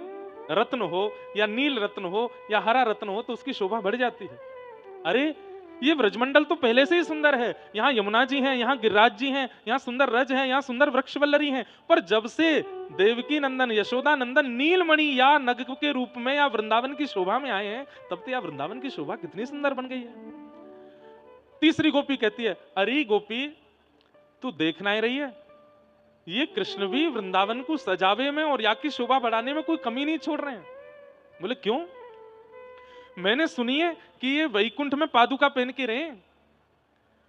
रत्न हो या नील रत्न हो या हरा रत्न हो तो उसकी शोभा बढ़ जाती है। अरे ये ब्रजमंडल तो पहले से ही सुंदर है, यहाँ यमुना जी हैं, यहाँ गिरिराज जी हैं, यहाँ सुंदर रज है, यहाँ सुंदर वृक्षवल्लरी हैं, पर जब से देवकी नंदन यशोदा नंदन नीलमणि या नग के रूप में या वृंदावन की शोभा में आए हैं, तब तो या वृंदावन की शोभा कितनी सुंदर बन गई है। तीसरी गोपी कहती है, अरे गोपी तू देखना ही रही है, ये कृष्ण भी वृंदावन को सजावे में और या की शोभा बढ़ाने में कोई कमी नहीं छोड़ रहे हैं। बोले क्यों? मैंने सुनी है कि ये वैकुंठ में पादुका पहन के रहे,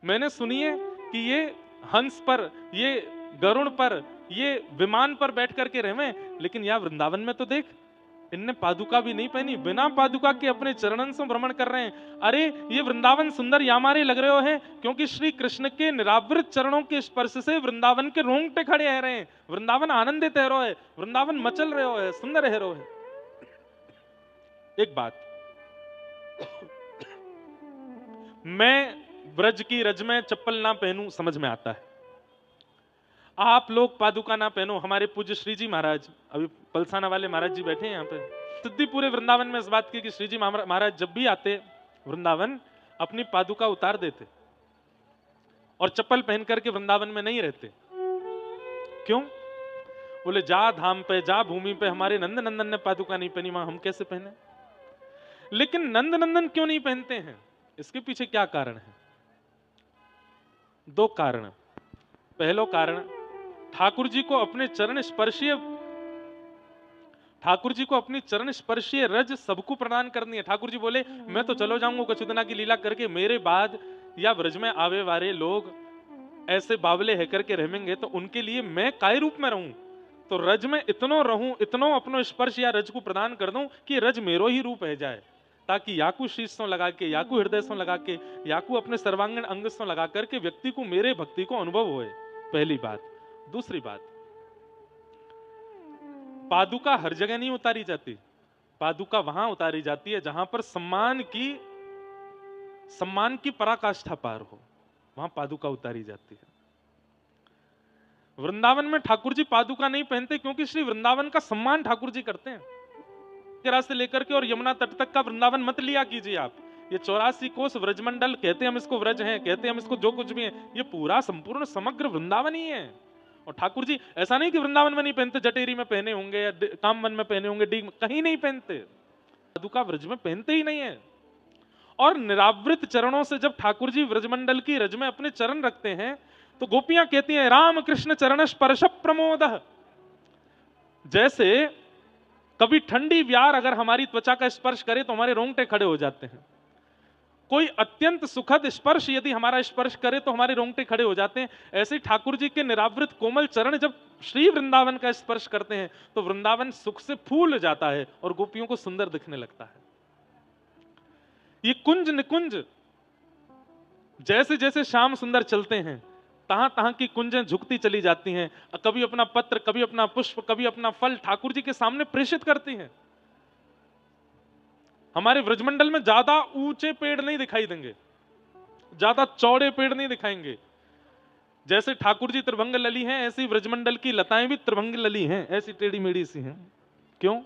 मैंने सुनी है कि ये हंस पर, ये गरुड़ पर, ये विमान पर बैठ करके रहे, लेकिन यहाँ वृंदावन में तो देख इनने पादुका भी नहीं पहनी, बिना पादुका के अपने चरणन से भ्रमण कर रहे हैं। अरे ये वृंदावन सुंदर यामारे लग रहे हो है क्योंकि श्री कृष्ण के निरावृत चरणों के स्पर्श से वृंदावन के रोंगटे खड़े रह रहे हैं, वृंदावन आनंदित है, वृंदावन मचल रहे हो है, सुंदर है। एक बात, मैं ब्रज की रज में चप्पल ना पहनूं समझ में आता है, आप लोग पादुका ना पहनो। हमारे पूज्य श्री जी महाराज, अभी पलसाना वाले महाराज जी बैठे हैं यहाँ पे, सिद्धि पूरे वृंदावन में इस बात की कि श्री जी महाराज जब भी आते वृंदावन अपनी पादुका उतार देते और चप्पल पहन करके वृंदावन में नहीं रहते। क्यों? बोले जा धाम पे, जा भूमि पे, हमारे नंद नंदन ने पादुका नहीं पहनी, वहां हम कैसे पहने? लेकिन नंद नंदन क्यों नहीं पहनते हैं? इसके पीछे क्या कारण है? दो कारण। पहलो कारण, ठाकुर जी को अपने चरण स्पर्शीय, ठाकुर जी को अपनी चरण स्पर्शीय रज सबको प्रदान करनी है। ठाकुर जी बोले मैं तो चलो जाऊंगा कछुदना की लीला करके, मेरे बाद या ब्रज में आवे वाले लोग ऐसे बावले है करके रहेंगे तो उनके लिए मैं काय रूप में रहूं, तो रज में इतनो रहूं, इतनो अपनो स्पर्श या रज को प्रदान कर दूं कि रज मेरो ही रूप है जाए, ताकि याकू शीशों लगा के, याकू हृदय से लगा के, याकू अपने सर्वांगीण अंग से लगा करके व्यक्ति को मेरे भक्ति को अनुभव होए। पहली बात। दूसरी बात, पादुका हर जगह नहीं उतारी जाती, पादुका वहां उतारी जाती है जहां पर सम्मान की पराकाष्ठा पार हो, वहां पादुका उतारी जाती है। वृंदावन में ठाकुर जी पादुका नहीं पहनते क्योंकि श्री वृंदावन का सम्मान ठाकुर जी करते हैं। से लेकर के और यमुना तट तक का वृंदावन मत लिया कीजिए आप, ये 84 कोस व्रजमंडल कहते हैं हम इसको, व्रज है कहते हैं हम इसको, जो कुछ भी है ये पूरा संपूर्ण समग्र वृंदावन ही है। और ठाकुर जी ऐसा नहीं कि वृंदावन में नहीं पहनते, जटेरी में पहने होंगे या कामवन में पहने होंगे, डीग में, कहीं नहीं पहनते, पादुका व्रज में पहनते ही नहीं है। और निरावृत चरणों से जब ठाकुर जी व्रजमंडल की रज में अपने चरण रखते हैं तो गोपियां कहती हैं राम कृष्ण चरण स्पर्श प्रमोद। जैसे कभी ठंडी व्यार अगर हमारी त्वचा का स्पर्श करे तो हमारे रोंगटे खड़े हो जाते हैं, कोई अत्यंत सुखद स्पर्श यदि हमारा स्पर्श करे तो हमारे रोंगटे खड़े हो जाते हैं, ऐसे ठाकुर जी के निरावृत कोमल चरण जब श्री वृंदावन का स्पर्श करते हैं तो वृंदावन सुख से फूल जाता है और गोपियों को सुंदर दिखने लगता है। ये कुंज निकुंज जैसे जैसे श्याम सुंदर चलते हैं तहां तहां की कुंजें झुकती चली जाती हैं, कभी अपना पत्र, कभी अपना पुष्प, कभी अपना फल ठाकुर जी के सामने प्रेषित करती हैं। हमारे व्रजमंडल में ज्यादा ऊंचे पेड़ नहीं दिखाई देंगे, ज्यादा चौड़े पेड़ नहीं दिखाएंगे। जैसे ठाकुर जी त्रिभंग लली हैं ऐसी व्रजमंडल की लताएं भी त्रिभंग लली हैं, ऐसी टेढ़ी मेढ़ी सी हैं। क्यों?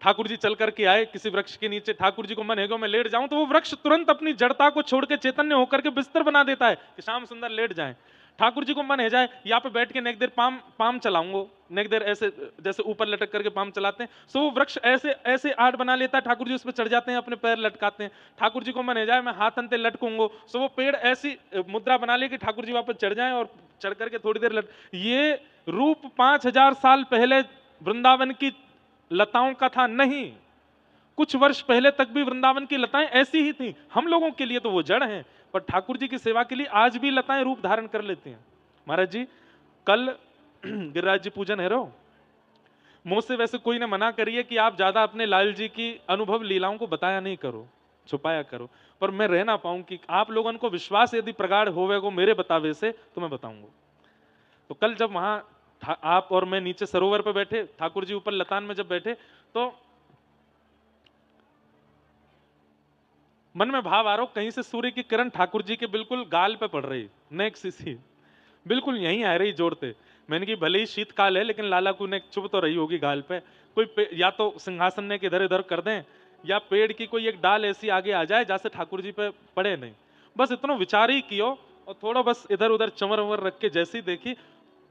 ठाकुर जी चल करके आए किसी वृक्ष के नीचे, ठाकुर जी को मन है मैं लेट जाऊं, तो वो वृक्ष तुरंत अपनी जड़ता को छोड़ के चैतन्य होकर के बिस्तर बना देता है कि श्याम सुंदर लेट जाएं। ठाकुर जी को मन है जाए यहाँ पे बैठ के नेक देर पाम चलाऊंगो, नेक देर ऐसे जैसे ऊपर लटक करके पाम चलाते हैं, सो वो वृक्ष ऐसे ऐसे आड़ बना लेता है, ठाकुर जी उस पर चढ़ जाते हैं, अपने पैर लटकाते हैं। ठाकुर जी को मन है जाए मैं हाथ अंते लटकूंगो, सो वो पेड़ ऐसी मुद्रा बना ले कि ठाकुर जी वापस चढ़ जाएं और चढ़ करके थोड़ी देर ये रूप 5000 साल पहले वृंदावन की लताओं का था नहीं, कुछ वर्ष पहले तक भी वृंदावन की लताएं ऐसी ही थी। हम लोगों के लिए तो वो जड़ हैं, पर ठाकुर जी की सेवा के लिए आज भी लताएं रूप धारण कर लेती हैं। महाराज जी कल गिरिराज जी पूजन है रो, मुझसे वैसे कोई ने मना करिए कि आप ज्यादा अपने लाल जी की अनुभव लीलाओं को बताया नहीं करो, छुपाया करो, पर मैं रह ना पाऊं कि आप लोगों को विश्वास यदि प्रगाढ़ होवेगो मेरे बतावे से तो मैं बताऊंगा। तो कल जब वहां आप और मैं नीचे सरोवर पे बैठे, ठाकुर जी ऊपर लतान में जब बैठे तो मन में भाव आ रहा हो कहीं से सूर्य की किरण ठाकुर जी के बिल्कुल गाल पे पड़ रही, नेक सी बिल्कुल यहीं आ रही जोड़ते। मैंने कि भले ही शीतकाल है लेकिन लाला को ने चुभ तो रही होगी गाल पे, कोई या तो सिंहासन ने के इधर इधर कर दें या पेड़ की कोई एक डाल ऐसी आगे आ जाए जैसे ठाकुर जी पे पड़े नहीं, बस इतना विचार ही कियो और थोड़ा बस इधर उधर चमर वमर रख के जैसी देखी,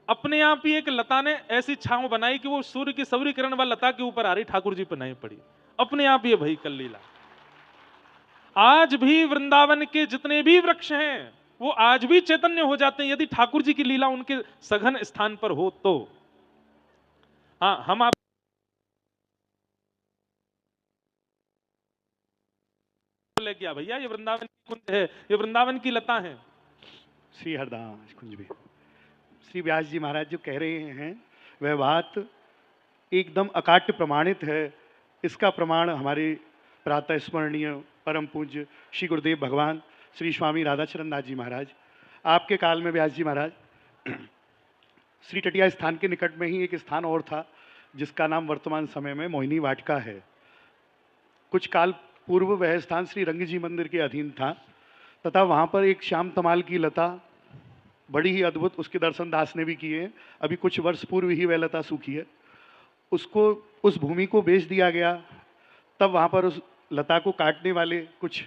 अपने आप ही एक लता ने ऐसी छांव बनाई कि वो सूर्य की सवरी किरण वाली लता के ऊपर आ रही, ठाकुर जी पर नहीं पड़ी, अपने आप ये भई कल लीला। आज भी वृंदावन के जितने भी वृक्ष हैं वो आज भी चैतन्य हो जाते हैं यदि ठाकुर जी की लीला उनके सघन स्थान पर हो तो। हाँ, हम आप ले गया भैया, ये वृंदावन की कुंज है, ये वृंदावन की लता है। श्री हरदास कुंज में श्री व्यास जी महाराज जो कह रहे हैं वह बात एकदम अकाट्य प्रमाणित है। इसका प्रमाण हमारे प्रातः स्मरणीय परम पूज्य श्री गुरुदेव भगवान श्री स्वामी राधाचरण नाथ जी महाराज, आपके काल में व्यास जी महाराज श्री टटिया स्थान के निकट में ही एक स्थान और था जिसका नाम वर्तमान समय में मोहिनी वाटिका है। कुछ काल पूर्व वह स्थान श्री रंग जी मंदिर के अधीन था तथा वहाँ पर एक श्याम तमाल की लता बड़ी ही अद्भुत, उसके दर्शन दास ने भी किए हैं। अभी कुछ वर्ष पूर्व ही वह लता सूखी है, उसको उस भूमि को बेच दिया गया। तब वहाँ पर उस लता को काटने वाले कुछ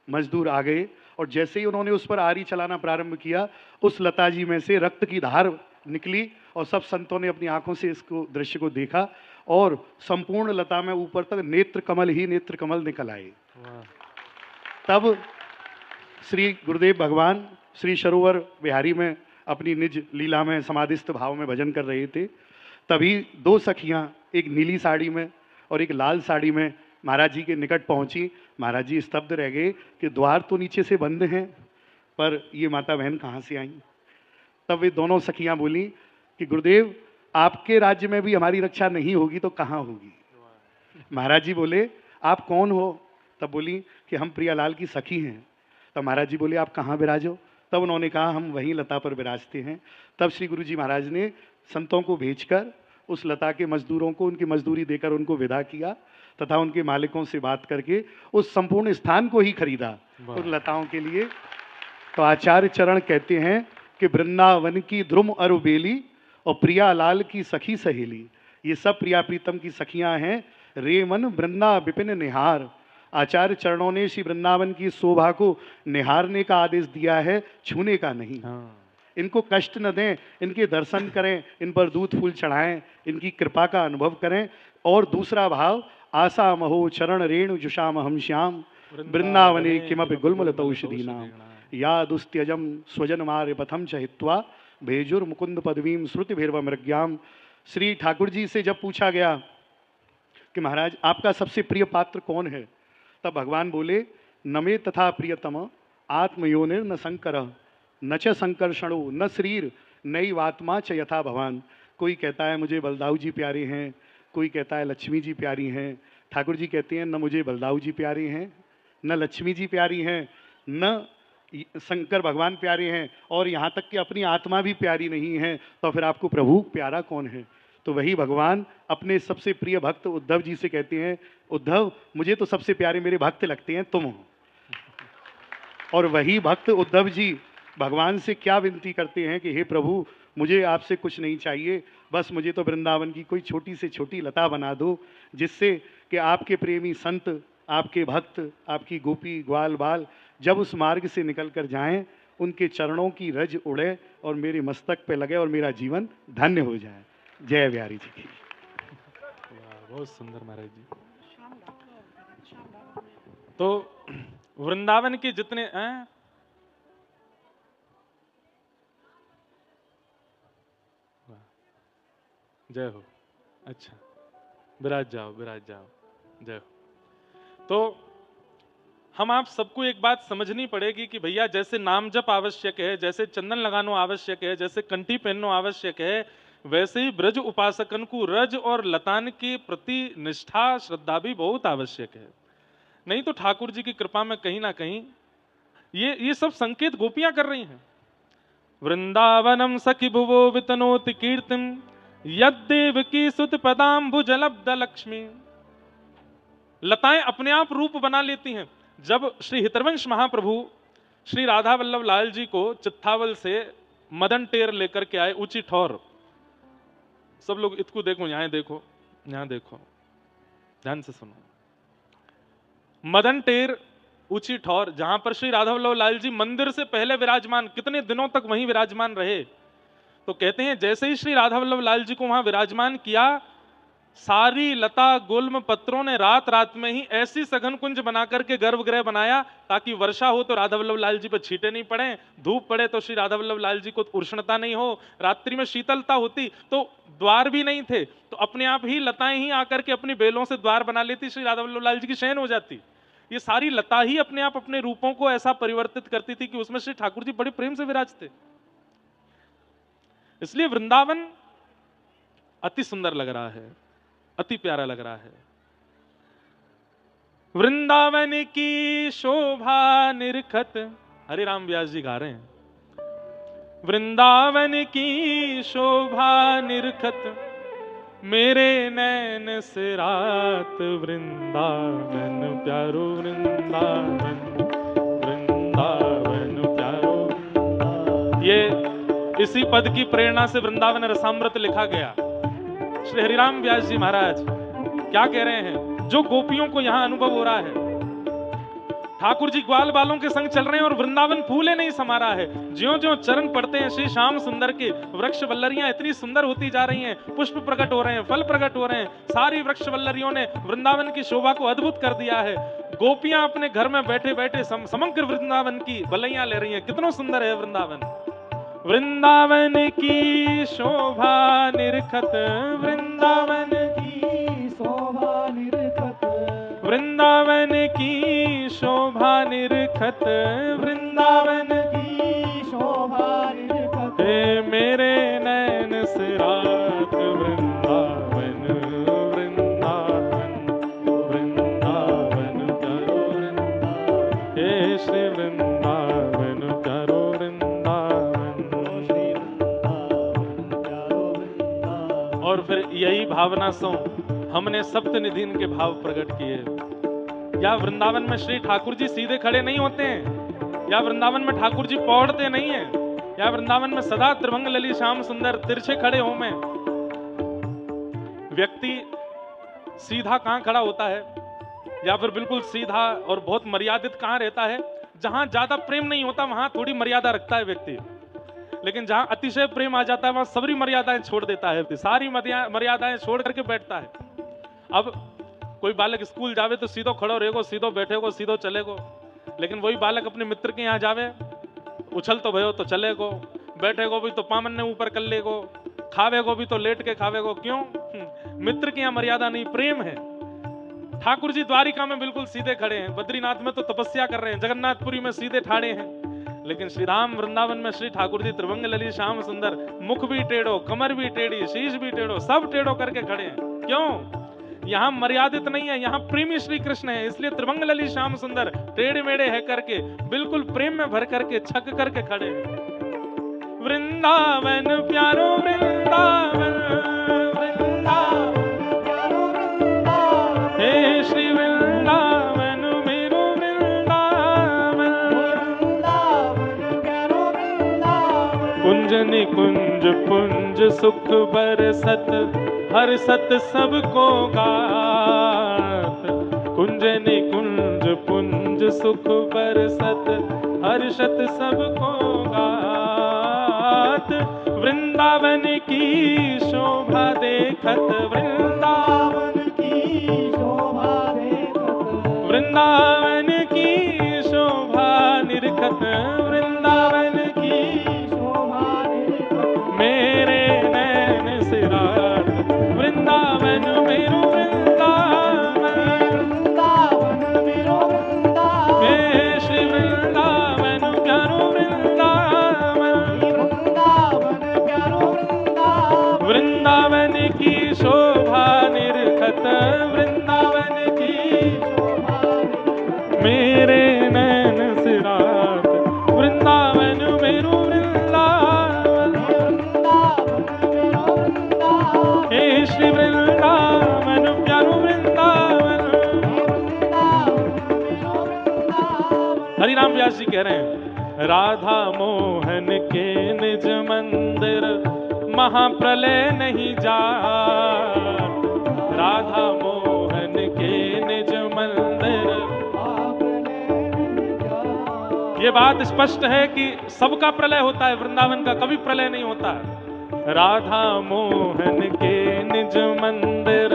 मजदूर आ गए और जैसे ही उन्होंने उस पर आरी चलाना प्रारंभ किया, उस लता जी में से रक्त की धार निकली और सब संतों ने अपनी आंखों से इसको दृश्य को देखा और संपूर्ण लता में ऊपर तक नेत्र कमल ही नेत्र कमल निकल आए। तब श्री गुरुदेव भगवान श्री सरोवर बिहारी में अपनी निज लीला में समाधिस्थ भाव में भजन कर रहे थे। तभी दो सखियां, एक नीली साड़ी में और एक लाल साड़ी में महाराज जी के निकट पहुंची। महाराज जी स्तब्ध रह गए कि द्वार तो नीचे से बंद हैं पर ये माता बहन कहाँ से आई। तब वे दोनों सखियां बोली कि गुरुदेव आपके राज्य में भी हमारी रक्षा नहीं होगी तो कहाँ होगी। महाराज जी बोले आप कौन हो। तब बोली कि हम प्रियालाल की सखी हैं। तब महाराज जी बोले आप कहाँ विराजो। तब उन्होंने कहा हम वहीं लता पर विराजते हैं। तब श्री गुरु जी महाराज ने संतों को भेजकर उस लता के मजदूरों को उनकी मजदूरी देकर उनको विदा किया तथा उनके मालिकों से बात करके उस संपूर्ण स्थान को ही खरीदा उन लताओं के लिए। तो आचार्य चरण कहते हैं कि वृंदावन की ध्रुम अरु बेली और प्रियालाल की सखी सहेली, ये सब प्रिया प्रीतम की सखियां हैं। रे मन वृंदा विपिन निहार, आचार्य चरणों ने श्री वृंदावन की शोभा को निहारने का आदेश दिया है, छूने का नहीं। इनको कष्ट न दें, इनके दर्शन करें, इन पर दूध फूल चढ़ाएं, इनकी कृपा का अनुभव करें। और दूसरा भाव आशा महो चरण रेणु जुषाम हम श्याम वृंदावने किमपि गुल्मलतौषधीनाम या दुस्त्यजम स्वजन मार्य पथम चहित्वा भेजुर मुकुंद पदवीम श्रुति भैरव मृग्याम। श्री ठाकुर जी से जब पूछा गया कि महाराज आपका सबसे प्रिय पात्र कौन है, तब भगवान बोले नमे तथा प्रियतम आत्मयोनिर न शंकर न च संकर्षणो न शरीर नई वात्मा च यथा भवान। कोई कहता है मुझे बलदाऊ जी प्यारे हैं, कोई कहता है लक्ष्मी जी प्यारी हैं। ठाकुर जी कहते हैं न मुझे बलदाऊ जी प्यारे हैं, न लक्ष्मी जी प्यारी हैं, न शंकर भगवान प्यारे हैं और यहाँ तक कि अपनी आत्मा भी प्यारी नहीं है। तो फिर आपको प्रभु प्यारा कौन है। तो वही भगवान अपने सबसे प्रिय भक्त उद्धव जी से कहते हैं उद्धव मुझे तो सबसे प्यारे मेरे भक्त लगते हैं तुम हो। और वही भक्त उद्धव जी भगवान से क्या विनती करते हैं कि हे प्रभु मुझे आपसे कुछ नहीं चाहिए, बस मुझे तो वृंदावन की कोई छोटी से छोटी लता बना दो जिससे कि आपके प्रेमी संत, आपके भक्त, आपकी गोपी ग्वाल बाल जब उस मार्ग से निकल कर जाएं उनके चरणों की रज उड़े और मेरे मस्तक पे लगे और मेरा जीवन धन्य हो जाए। जय बिहारी जी की। बहुत सुंदर महाराज जी। तो वृंदावन के जितने जय हो। अच्छा विराज जाओ जय हो। तो हम आप सबको एक बात समझनी पड़ेगी कि भैया जैसे नाम जप आवश्यक है, जैसे चंदन लगाना आवश्यक है, जैसे कंठी पहनना आवश्यक है, वैसे ही ब्रज उपासकन को रज और लतान के प्रति निष्ठा श्रद्धा भी बहुत आवश्यक है। नहीं तो ठाकुर जी की कृपा में कहीं ना कहीं ये सब संकेत गोपियां कर रही हैं। वृंदावनम सखी भुवो वितनोति कीर्तिम यद्देव की सुत पदाम्बुजलब्ध लक्ष्मी। लताएं अपने आप रूप बना लेती हैं। जब श्री हितरवंश महाप्रभु श्री राधा वल्लभ लाल जी को चित्तावल से मदन टेर लेकर के आए, ऊंची ठौर। सब लोग इसको देखो, यहां देखो, यहां देखो, ध्यान से सुनो। मदन टेर, ऊंची ठौर, जहां पर श्री राधा वल्लभ लाल जी मंदिर से पहले विराजमान, कितने दिनों तक वहीं विराजमान रहे। तो कहते हैं जैसे ही श्री राधा वल्लभ लाल जी को वहां विराजमान किया, सारी लता गुल्म पत्रों ने रात रात में ही ऐसी सघन कुंज बनाकर के गर्भगृह बनाया ताकि वर्षा हो तो राधा वल्लभ लाल जी पर छींटे नहीं पड़े, धूप पड़े तो श्री राधा वल्लभ लाल जी को उष्णता नहीं हो, रात्रि में शीतलता होती तो द्वार भी नहीं थे तो अपने आप ही लताएं ही आकर के अपनी बेलों से द्वार बना लेती, श्री राधा वल्लभ लाल जी की शयन हो जाती। ये सारी लता ही अपने आप अपने रूपों को ऐसा परिवर्तित करती थी कि उसमें श्री ठाकुर जी बड़े प्रेम से विराजते। इसलिए वृंदावन अति सुंदर लग रहा है, अति प्यारा लग रहा है। वृंदावन की शोभा निरखत, हरे राम व्यास जी गा रहे हैं, वृंदावन की शोभा निरखत मेरे नैन से रात, वृंदावन प्यारो वृंदावन, वृंदावन प्यारो। ये इसी पद की प्रेरणा से वृंदावन रसामृत लिखा गया। श्री हरिराम व्यास जी महाराज क्या कह रहे हैं, जो गोपियों को यहां अनुभव हो रहा है, ठाकुर जी ग्वाल बालों के संग चल रहे हैं और वृंदावन फूले नहीं समा रहा है। ज्यों ज्यों चरण पड़ते हैं श्री श्याम सुंदर के, वृक्ष वल्लरियां इतनी सुंदर होती जा रही हैं, पुष्प प्रकट हो रहे हैं, फल प्रकट हो रहे हैं, सारी वृक्ष वल्लरियों ने वृंदावन की शोभा को अद्भुत कर दिया है। गोपियां अपने घर में बैठे बैठे समग्र वृंदावन की भलैयां ले रही हैं। कितना सुंदर है वृंदावन। वृंदावन की शोभा निरखत, वृंदावन की शोभा निरखत, वृंदावन की शोभा निरखत, वृंदावन की शोभा निरखत हे मेरे नैन से रात, वृंदावन वृंदावन वृंदावन प्यारो वृंदावन, हे श्री वृंदावन प्यारो और फिर यही भावना से हमने सप्तनिधिन के भाव प्रकट किए। या वृंदावन में श्री ठाकुर जी सीधे खड़े नहीं होते हैं, या वृंदावन में ठाकुर जी पौड़ते नहीं हैं, या वृंदावन में सदा त्रिभंग लली श्याम सुंदर तिरछे खड़े हो में। व्यक्ति सीधा कहां खड़ा होता है, या फिर बिल्कुल सीधा और बहुत मर्यादित कहां रहता है। जहां ज्यादा प्रेम नहीं होता वहां थोड़ी मर्यादा रखता है व्यक्ति, लेकिन जहां अतिशय प्रेम आ जाता है वहां सारी मर्यादाएं छोड़ देता है, सारी मर्यादाएं छोड़ करके बैठता है। अब कोई बालक स्कूल जावे तो सीधो खड़ो रहेगो, सीधो बैठेगो, सीधो चलेगो, लेकिन वही बालक अपने मित्र के यहाँ जावे, उछल तो भयो तो चलेगो, बैठेगो भी तो पामन ने ऊपर कर लेगो, खावेगो भी तो लेट के खावेगो। क्यों? मित्र के यहाँ मर्यादा नहीं, प्रेम है। ठाकुर जी द्वारिका में बिल्कुल सीधे खड़े हैं, बद्रीनाथ में तो तपस्या कर रहे हैं, जगन्नाथपुरी में सीधे ठाड़े हैं, लेकिन श्री राम वृंदावन में श्री ठाकुर जी त्रिभंग लली श्याम सुंदर, मुख भी टेढ़ो, कमर भी टेढ़ी, शीश भी टेढ़ो, सब टेढ़ो करके खड़े हैं। क्यों? यहाँ मर्यादित नहीं है, यहाँ प्रेमी श्री कृष्ण है, इसलिए त्रिभंग लली श्याम सुंदर टेढ़े मेढ़े है करके बिल्कुल प्रेम में भर करके छक करके खड़े हैं। वृंदावन प्यारो वृंदावन, वृंदावन प्यारो वृंदावन, हे श्री वृंदावन मेरो वृंदावन, वृंदावन प्यारो वृंदावन, कुंज निकुंज पुंज सुख बरसत, हर सत सबको गात, कुंज निकुंज पुंज सुख बरसत, हर्षत सबको गात, वृंदावन की शोभा देखत, वृंदावन की शोभा देखत, वृंदावन की शोभा निरखत, वृंदावन की शोभा निरखत मेरे नैन से रात, वृंदावन मेरो वृंदावन, वृंदावन मेरो वृंदावन, हे श्री वृंदावन प्यारो वृंदावन, वृंदावन प्यारो वृंदावन, वृंदावन की शोभा निरखत, वृंदावन की शोभा निरखत मेरे नैन से रात, वृंदावन मेरो वृंदावन, वृंदावन मेरो वृंदावन, हे श्री वृंदावन प्यारो वृंदावन। वृंदावन मेरो वृंदावन, हरिराम व्यास जी कह रहे हैं राधा मोहन के निज मंदिर महाप्रलय नहीं जात। राधा मोहन के निज मंदिर। ये बात स्पष्ट है कि सबका प्रलय होता है, वृंदावन का कभी प्रलय नहीं होता है। राधा मोहन के निज मंदिर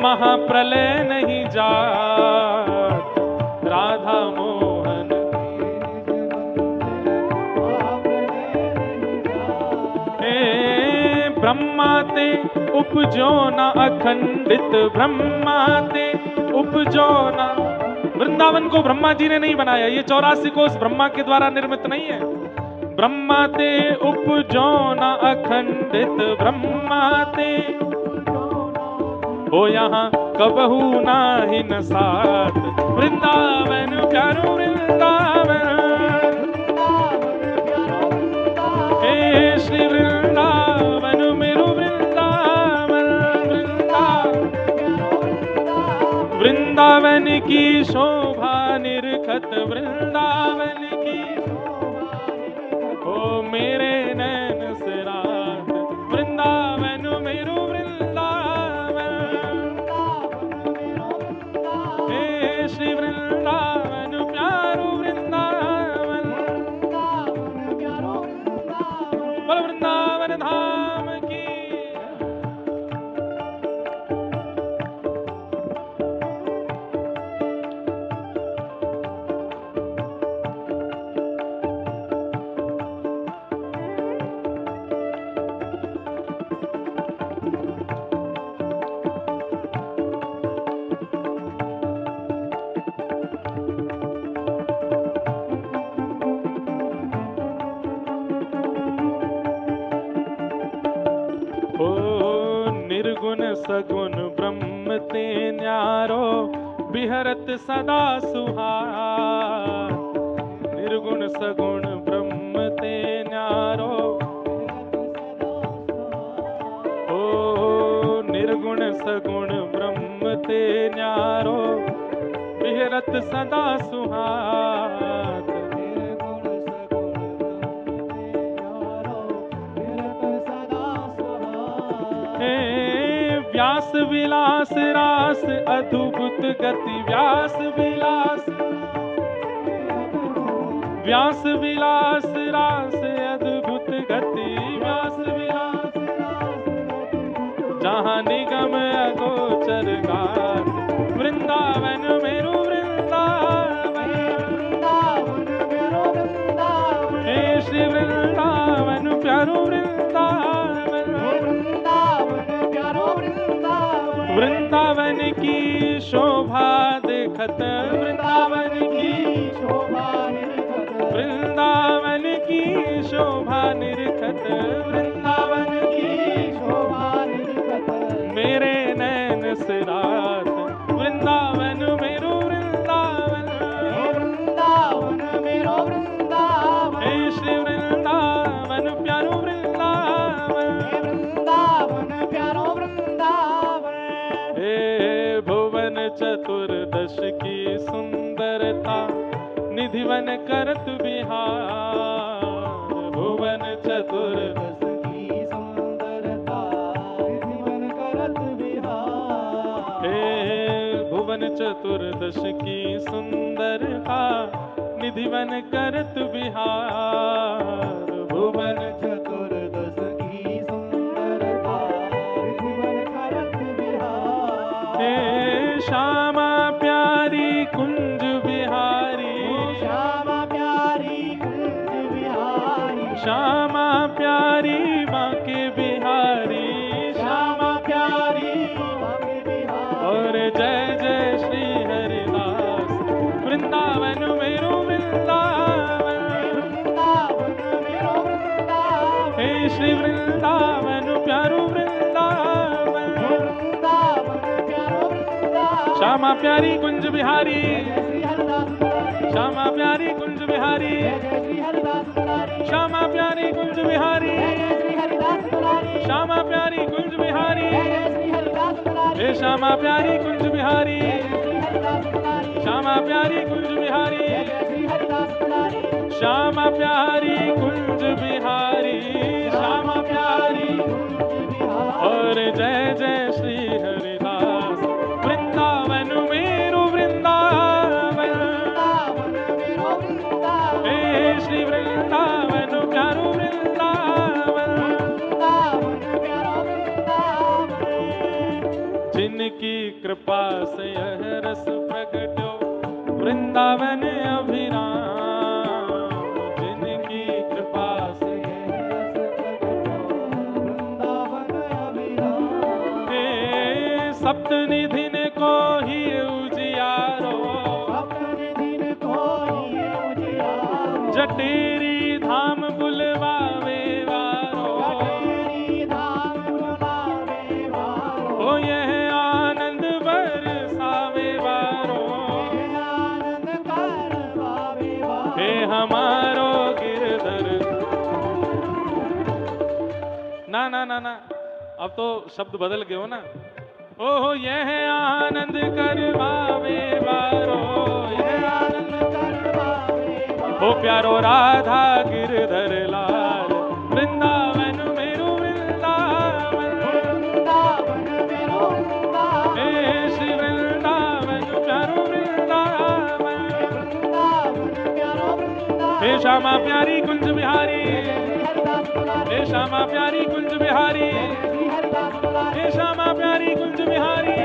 महाप्रलय नहीं जात। राधा मोहन ब्रह्मा ते उपजो न अखंडित, ब्रह्मा ते उपजो न। वृंदावन को ब्रह्मा जी ने नहीं बनाया, ये 84 कोष ब्रह्मा के द्वारा निर्मित नहीं है। ब्रह्मा ते उपजो न अखंडित, ब्रह्मा ते हो यहाँ कबहू नाही न साथ। वृंदावन प्यारो वृंदावन, हे श्री वृंदावन मेरो वृंदावन। वृंदावन की शोभा निरखत, वृंदावन की ओ मेरे नैन से रात। वृंदावन मेरो वृंदावन, हे श्री वृंदावन प्यारो वृंदावन। बोल वृंदावन धाम की। निर्गुण सगुण ब्रह्म ते न्यारो बिहरत सदा सुहाग। निर्गुण सगुण ब्रह्म ते न्यारो, ओ निर्गुण सगुण ब्रह्म ते न्यारो बिहरत सदा सुहाग। व्यास विलास रास अद्भुत गति, व्यास विलास, व्यास विलास रास अद्भुत गति, व्यास विलास जहाँ निगम अगोचर गात। वृंदावन मेरो वृंदावन, हे श्री वृंदावन प्यारो वृंदावन। वृंदावन की शोभा देखत, वृंदावन की शोभा निरखत, वृंदावन की शोभा निरखत, वृंदावन की शोभा निरखत। मेरे नैन से रात, वृंदावन मेरो वृंदावन, वृंदावन मेरो वृंदावन। हे श्री वृंदावन प्यारो वृंदावन, वृंदावन प्यारो वृंदावन। हे भुवन चतुर्दश की सुंदरता निधिवन करत बिहार। भुवन चतुर्दश की सुंदरता निधिवन करत बिहार। हे भुवन चतुर्दश की सुंदरता निधिवन करत बिहार। भुवन चतुर्दश की सुंदरता निधिवन करत बिहार। हे श्यामा प्यारी कुंज बिहारी, श्यामा प्यारी कुंज बिहारी। श्यामा प्यारी माँ के बिहारी, श्यामा प्यारी माँ के बिहारी। और जय जय श्री हरिदास। वृंदावन मेरो वृंदावन, वृंदावन मेरो वृंदावन। हे श्री वृंदावन प्यारो वृंदावन, वृंदावन प्यारो वृंदावन। श्यामा प्यारी कुंज बिहारी, श्यामा प्यारी कुंज बिहारी, श्यामा प्यारी कुंज बिहारी, श्यामा प्यारी कुंज बिहारी। हे श्यामा प्यारी कुंज बिहारी, श्यामा प्यारी कुंज बिहारी। हरिदास मुरारी श्यामा प्यारी कुंज बिहारी, श्यामा प्यारी और जय जय श्री हरिदास। वृंदावन मेरो वृंदावन, हे श्री वृंदावन प्यारो वृंदावन। जिनकी कृपा से यह रस प्रगटो वृंदावन अभिराम, जिनकी कृपा से हे सप्तनिधिन को ही उजियारो, जटेरी धाम बुलवावे वारो, ओ यह आनंद बरसावे वारो, हे हमारो गिरधर। ना ना ना ना, अब तो शब्द बदल गए हो ना। ओहो यह आनंद करवावे वारो, यह आनंद ओ प्यारो राधा गिरधर लाल। वृंदावन मेरो वृंदावन, हे श्री वृंदावन प्यारो वृंदावन। हे श्यामा प्यारी कुंज बिहारी, हे श्यामा प्यारी कुंज बिहारी, हे श्यामा प्यारी कुंज बिहारी,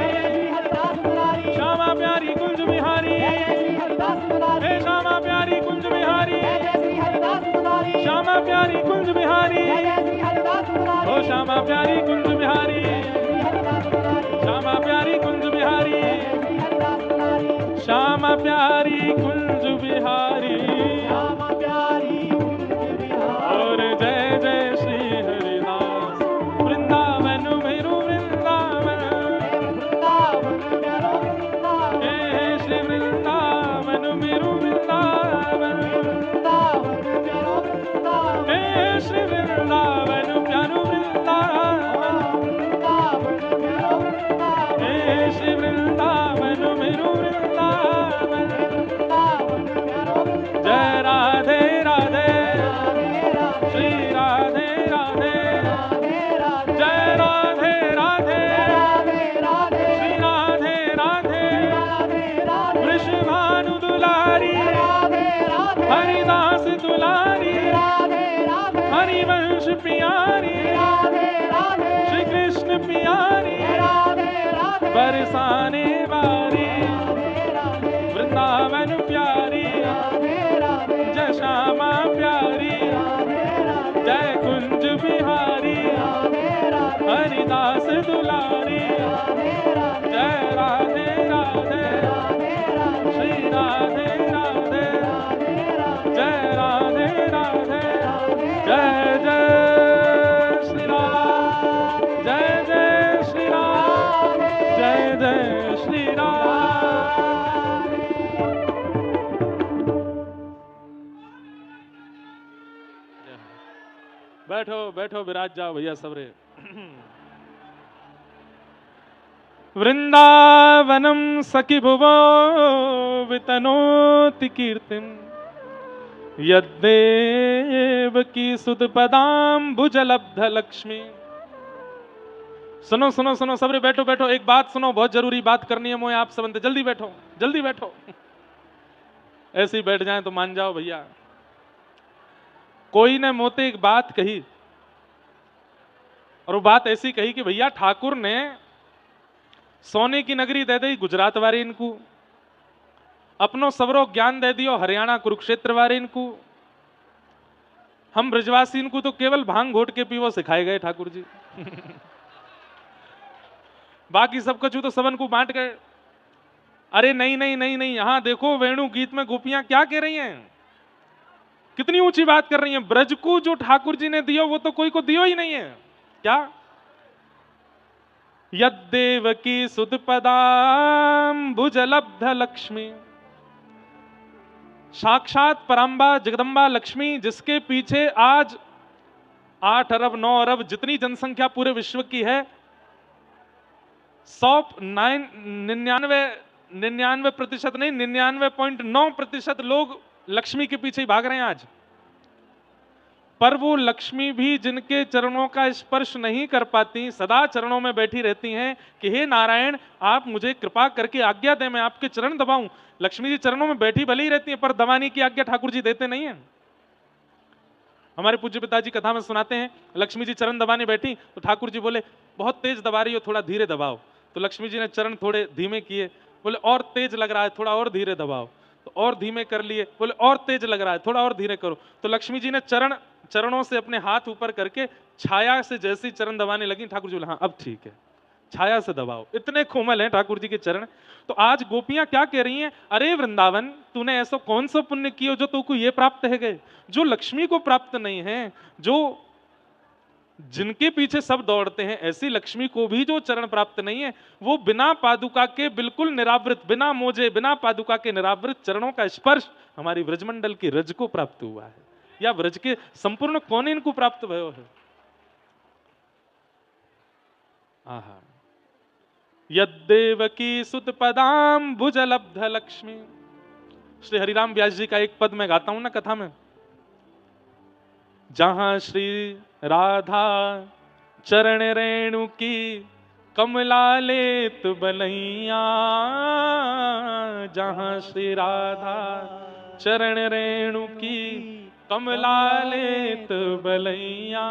श्यामा प्यारी कुंज बिहारी, हे श्यामा प्यारी कुंज बिहारी, श्यामा प्यारी कुंज बिहारी, ओ श्यामा प्यारी कुंज बिहारी, श्यामा प्यारी कुंज बिहारी, श्यामा प्यारी कुंज बिहारी और जय जय श्री हरिदास। वृंदावन मेरो वृंदावन, हे श्री वृंदावन मेरो वृंदावन, हे श्री वृंदावन प्यारो वृंदावन, हे श्री वृंदावन मेरो वृंदावन। जय राधे राधे श्री राधे राधे, जय राधे राधे श्री राधे राधे। वृषभानु दुलारी, हरिदास दुलारी, हरिवंश प्यारी, श्री कृष्ण प्यारी, बरसाने वारी, वृंदावन प्यारी, जय श्यामा प्यारी, जय कुंज बिहारी, हरिदास दुलारी, जय राधे राधे श्री राधे राधे, जय राधे राधे, जय जय श्री राम, जय जय श्री राम, जय जय श्री राम। बैठो बैठो विराज जाओ भैया सबरे। वृंदावनम सखि भुवो वितनोति कीर्तिम, यद्देव की सुत पदाम्बुजलब्ध लक्ष्मी। सुनो सुनो सुनो सबरे, बैठो बैठो, एक बात सुनो, बहुत जरूरी बात करनी है मोए आप सब। जल्दी बैठो जल्दी बैठो, ऐसे ही बैठ जाए तो मान जाओ भैया। कोई ने मोते एक बात कही, और वो बात ऐसी कही कि भैया ठाकुर ने सोने की नगरी दे दी गुजरात वाले इनको, अपनो सबरो ज्ञान दे दियो हरियाणा कुरुक्षेत्र वाले इनको, हम ब्रजवासी इनको तो केवल भांग घोट के पीवो सिखाए गए ठाकुर जी। बाकी सब कुछ तो सबन को बांट गए। अरे नहीं नहीं नहीं नहीं, यहां देखो वेणु गीत में गोपियां क्या कह रही हैं, कितनी ऊंची बात कर रही हैं। ब्रज को जो ठाकुर जी ने दियो वो तो कोई को दियो ही नहीं है। क्या? यद्देवकी सुत पदाम्बुजलब्ध लक्ष्मी, साक्षात परम्बा जगदम्बा लक्ष्मी, जिसके पीछे आज 8 अरब 9 अरब जितनी जनसंख्या पूरे विश्व की है, 99% नहीं 99.9% लोग लक्ष्मी के पीछे ही भाग रहे हैं आज। पर वो लक्ष्मी भी जिनके चरणों का स्पर्श नहीं कर पाती, सदा चरणों में बैठी रहती हैं कि हे नारायण, आप मुझे कृपा करके आज्ञा दें, मैं आपके चरण दबाऊं। लक्ष्मी जी चरणों में बैठी भले ही रहती हैं, पर दबाने की आज्ञा ठाकुर जी देते नहीं हैं। हमारे पूज्य पिताजी कथा में सुनाते हैं, लक्ष्मी जी चरण दबाने बैठी तो ठाकुर जी बोले बहुत तेज दबा रही हो, थोड़ा धीरे दबाओ। तो लक्ष्मी जी ने चरण थोड़े धीमे किए, बोले और तेज लग रहा है, थोड़ा और धीरे दबाओ। तो और धीमे कर लिए, बोले और तेज लग रहा है, थोड़ा और धीरे करो। तो लक्ष्मी जी ने चरणों से अपने हाथ ऊपर करके छाया से जैसे ही चरण दबाने लगी, ठाकुर जी बोले हाँ अब ठीक है, छाया से दबाओ। इतने कोमल हैं ठाकुर जी के चरण। तो आज गोपियां क्या कह रही हैं, अरे वृंदावन, तूने ऐसा कौन सा पुण्य किया जो तुमको ये प्राप्त है गए, जो लक्ष्मी को प्राप्त नहीं है, जो जिनके पीछे सब दौड़ते हैं, ऐसी लक्ष्मी को भी जो चरण प्राप्त नहीं है, वो बिना पादुका के बिल्कुल निरावृत, बिना मोजे, बिना पादुका के निरावृत चरणों का स्पर्श हमारी ब्रजमंडल की रज को प्राप्त हुआ है, या ब्रज के संपूर्ण कौन इनको प्राप्त भयो है। आहा, यद्देवकी सुत पदाम भुजलब्ध लक्ष्मी। श्री हरिराम व्यास जी का एक पद मैं गाता हूं ना कथा में, जहां श्री राधा चरण रेणु की कमला लेत बलैया, जहां श्री राधा चरण रेणु की कमला लेत बलैया,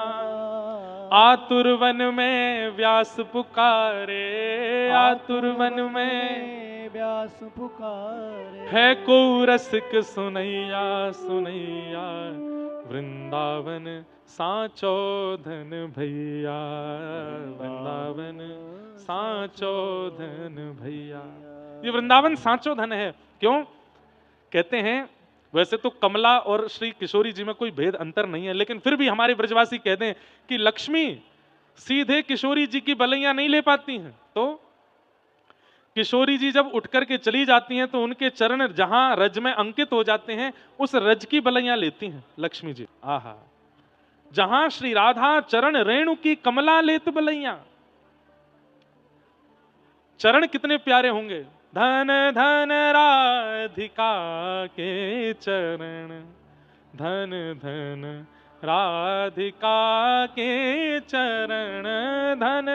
आतुर वन में व्यास पुकारे, आतुर वन में व्यास पुकारे, है को रसिक सुनैया, सुनैया वृंदावन साचो धन भैया, वृंदावन साचो धन भैया। ये वृंदावन साचो धन है। क्यों कहते हैं, वैसे तो कमला और श्री किशोरी जी में कोई भेद अंतर नहीं है, लेकिन फिर भी हमारे ब्रजवासी कहते हैं कि लक्ष्मी सीधे किशोरी जी की बलैया नहीं ले पाती हैं, तो किशोरी जी जब उठ करके चली जाती हैं तो उनके चरण जहां रज में अंकित हो जाते हैं, उस रज की बलैया लेती हैं लक्ष्मी जी। आहा, जहां श्री राधा चरण रेणु की कमला लेत बलैया। चरण कितने प्यारे होंगे, धन धन राधिका के चरण, धन धन राधिका के चरण, धन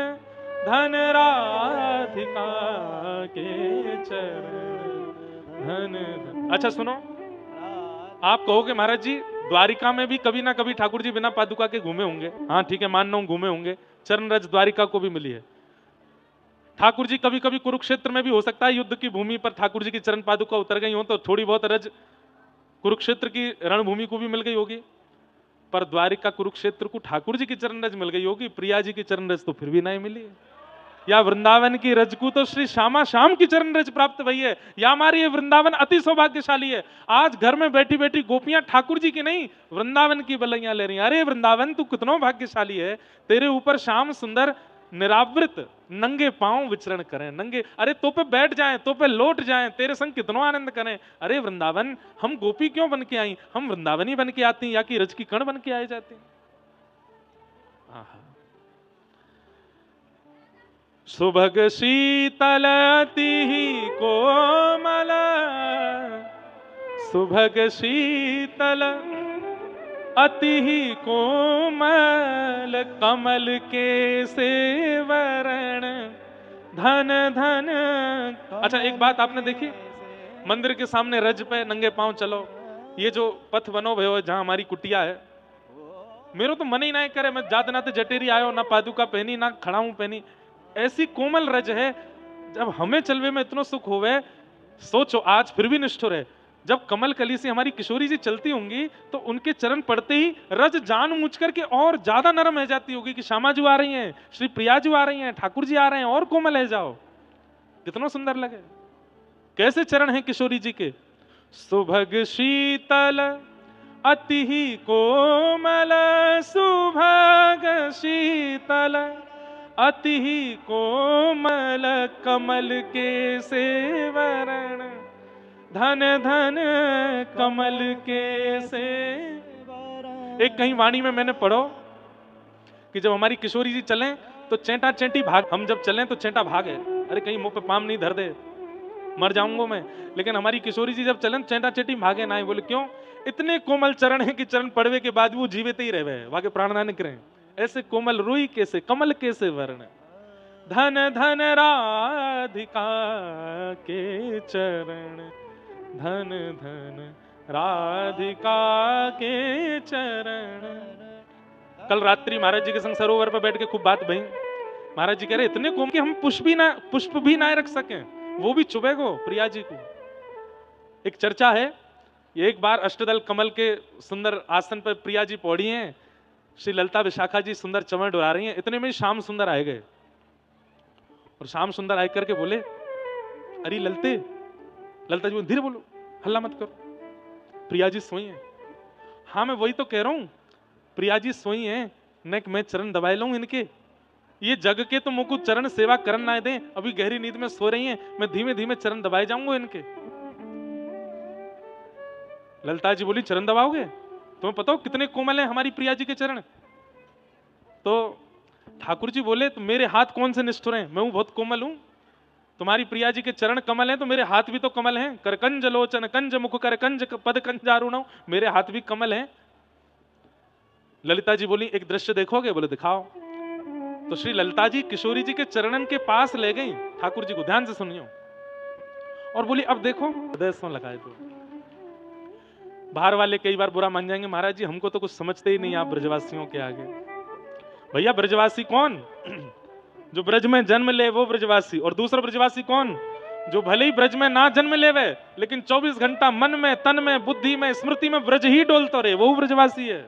धन राधिका के चरण, धन धन। अच्छा सुनो, आप कहोगे महाराज जी द्वारिका में भी कभी ना कभी ठाकुर जी बिना पादुका के घूमे होंगे। हाँ ठीक है, मान रहा हूं घूमे होंगे, चरण रज द्वारिका को भी मिली है। ठाकुर जी कभी कभी कुरुक्षेत्र में भी हो सकता है युद्ध की भूमि पर ठाकुर जी की चरण पादुका उतर गई हो, तो थोड़ी बहुत रज कुरुक्षेत्र की रणभूमि को भी मिल गई होगी, पर द्वारिका कुरुक्षेत्र को ठाकुर जी की चरण रज मिल गई होगी, प्रिया जी की चरण रज तो फिर भी नहीं मिली है। या वृंदावन की रज को तो श्री श्यामा श्याम की चरण रज प्राप्त भई है, या हमारी ये वृंदावन अति सौभाग्यशाली है। आज घर में बैठी बैठी गोपियां ठाकुर जी की नहीं वृंदावन की बलैया ले रही हैं। अरे वृंदावन तू कितना भाग्यशाली है, तेरे ऊपर श्याम सुंदर निरावृत नंगे पांव विचरण करें, नंगे, अरे तो पे बैठ जाएं, तो पे लौट जाएं, तेरे संग कितना आनंद करें। अरे वृंदावन, हम गोपी क्यों बन के आई, हम वृंदावनी बन के आती या कि रज की कण बन के आए जाते हैं। सुभग शीतल अति कोमल, सुभग शीतल अति कोमल, कमल के सेवरण, धन धन। अच्छा एक बात आपने देखी, मंदिर के सामने रज पे नंगे पांव चलो, ये जो पथ बनो भयो जहां हमारी कुटिया है, मेरे तो मन ही ना करे, मैं जात नाते जटेरी आयो, ना पादुका पहनी ना खड़ाऊं पहनी, ऐसी कोमल रज है। जब हमें चलवे में इतना सुख होवे, सोचो आज फिर भी निष्ठुर है, जब कमल कली से हमारी किशोरी जी चलती होंगी तो उनके चरण पड़ते ही रज जान मुझ करके और ज्यादा नरम हो जाती होगी कि श्यामा जी आ रही हैं, श्री प्रिया जी आ रही हैं, ठाकुर जी आ रहे हैं, और कोमल है जाओ, कितना सुंदर लगे। कैसे चरण हैं किशोरी जी के, सुभग शीतल अति कोमल, सुभग शीतल अति कोमल, कमल के सेवरण, धन धन कमल के से। एक कहीं वाणी में मैंने पढ़ो कि जब हमारी किशोरी जी चलें तो चेंटा चेंटी भाग, हम जब चलें तो चेंटा भागे, अरे कहीं मुंह पे पाम नहीं धर दे। मर जाऊंगा मैं। लेकिन हमारी किशोरी जी जब चलन चेटा चेटी भागे ना, बोले क्यों? इतने कोमल चरण है कि चरण पड़वे के बाद भी वो जीवित ही रहे, वाके प्राण ना निकले। ऐसे कोमल रुई कैसे, कमल कैसे वर्ण। धन धन राधिका के चरण, धन धन राधिका के चरण। कल रात्रि महाराज जी के संग सरोवर पर बैठ के खूब बात भई। महाराज जी कह रहे इतने कोमल कि हम पुष्प भी ना रख सकें, वो भी चुभे को प्रिया जी को। एक चर्चा है, एक बार अष्टदल कमल के सुंदर आसन पर प्रिया जी पौड़ी हैं, श्री ललिता विशाखा जी सुंदर चमड़ डुरा रही हैं। इतने में श्याम सुंदर आए गए और श्याम सुंदर आए करके बोले, अरे ललते। ललिता जी धीरे बोलो, हल्ला मत करो, प्रिया जी सोई हैं। हाँ मैं वही तो कह रहा हूं, प्रिया जी सोई हैं, न मैं चरण दबाए लूं इनके, ये जग के तो मुझको चरण सेवा करन ना दें, अभी गहरी नींद में सो रही हैं, मैं धीमे धीमे चरण दबाए जाऊंगा इनके। ललिता जी बोली चरण दबाओगे? तुम्हें पता हो कितने कोमल हैं हमारी प्रिया जी के चरण। तो ठाकुर जी बोले तो मेरे हाथ कौन से निष्ठुर हैं, मैं बहुत कोमल हूं। तुम्हारी प्रिया जी के चरण कमल हैं तो मेरे हाथ भी तो कमल हैं। करकंज लोचन कंज मुख करकंज पद कंजारुण, मेरे हाथ भी कमल हैं। ललिता जी बोली एक दृश्य देखोगे? बोले दिखाओ। तो श्री ललिता जी किशोरी जी के चरणन के पास ले गई ठाकुर जी को, ध्यान से सुनियो, और बोली अब देखो। हृदय से लगाए तो बाहर वाले कई बार बुरा मान जाएंगे, महाराज जी हमको तो कुछ समझते ही नहीं आप ब्रजवासियों के आगे। भैया ब्रजवासी कौन? जो ब्रज में जन्म ले वो ब्रजवासी, और दूसरा ब्रजवासी कौन? जो भले ही ब्रज में ना जन्म लेवे लेकिन 24 घंटा मन में, तन में, बुद्धि में, स्मृति में ब्रज ही डोलता रहे, वो ब्रजवासी है।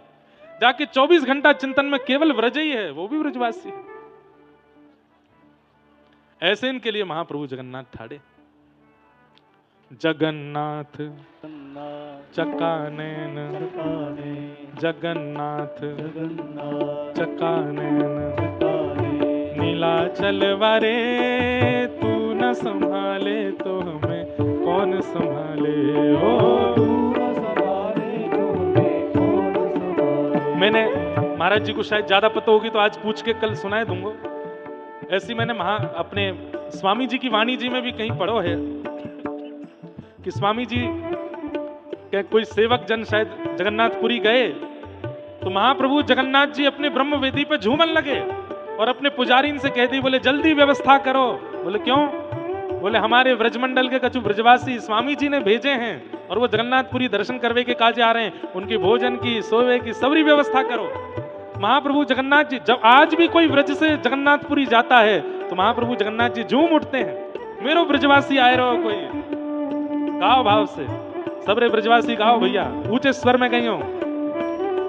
जाके 24 घंटा चिंतन में केवल ब्रज ही है, वो भी ब्रजवासी है। ऐसे इनके लिए महाप्रभु जगन्नाथ ठाड़े। जगन्नाथ चकानैन, जगन्नाथ चकानैन, नीलाचल वारे तू न संभाले तो हमें कौन संभाले। मैंने महाराज जी को शायद ज्यादा पता होगी तो आज पूछ के कल सुनाए दूंगा। ऐसी मैंने अपने स्वामी जी की वाणी जी में भी कहीं पढ़ो है कि स्वामी जी के कोई सेवक जन शायद जगन्नाथपुरी गए तो महाप्रभु जगन्नाथ जी अपने ब्रह्म वेदी पे झूमन लगे और अपने पुजारी से कह दी, बोले जल्दी व्यवस्था करो। बोले क्यों? बोले हमारे ब्रजमंडल के कछु ब्रजवासी स्वामी जी ने भेजे हैं और वो जगन्नाथपुरी दर्शन करवे के काज आ रहे हैं, उनके भोजन की, सोवे की, सबरी व्यवस्था करो। महाप्रभु जगन्नाथ जी जब आज भी कोई ब्रज से जगन्नाथपुरी जाता है तो महाप्रभु जगन्नाथ जी झूम उठते हैं, मेरो ब्रजवासी आए रहो। कोई गाओ भाव से, सबरे ब्रजवासी गाओ भैया, ऊंचे स्वर में गई हो।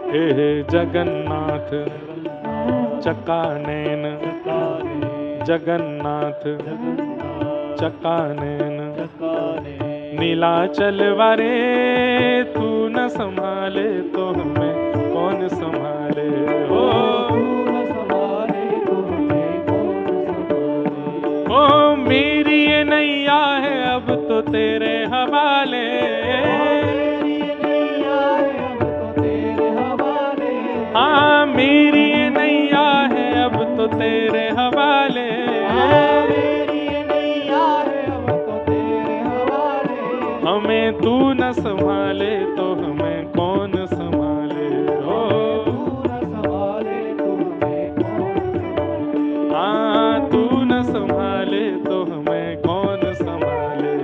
हे जगन्नाथ चकानैन, जगन्नाथ चकानैन, नीलाचल वारे तू न संभाले तो हमें कौन संभाले। ओ मेरी ये नैया है अब तो तेरे हवाले, हाँ मेरी ये नैया है अब तो तेरे हवाले। हमें तू न संभाले तो हमें कौन संभाले। हाँ तू न संभाले तो हमें कौन संभाले।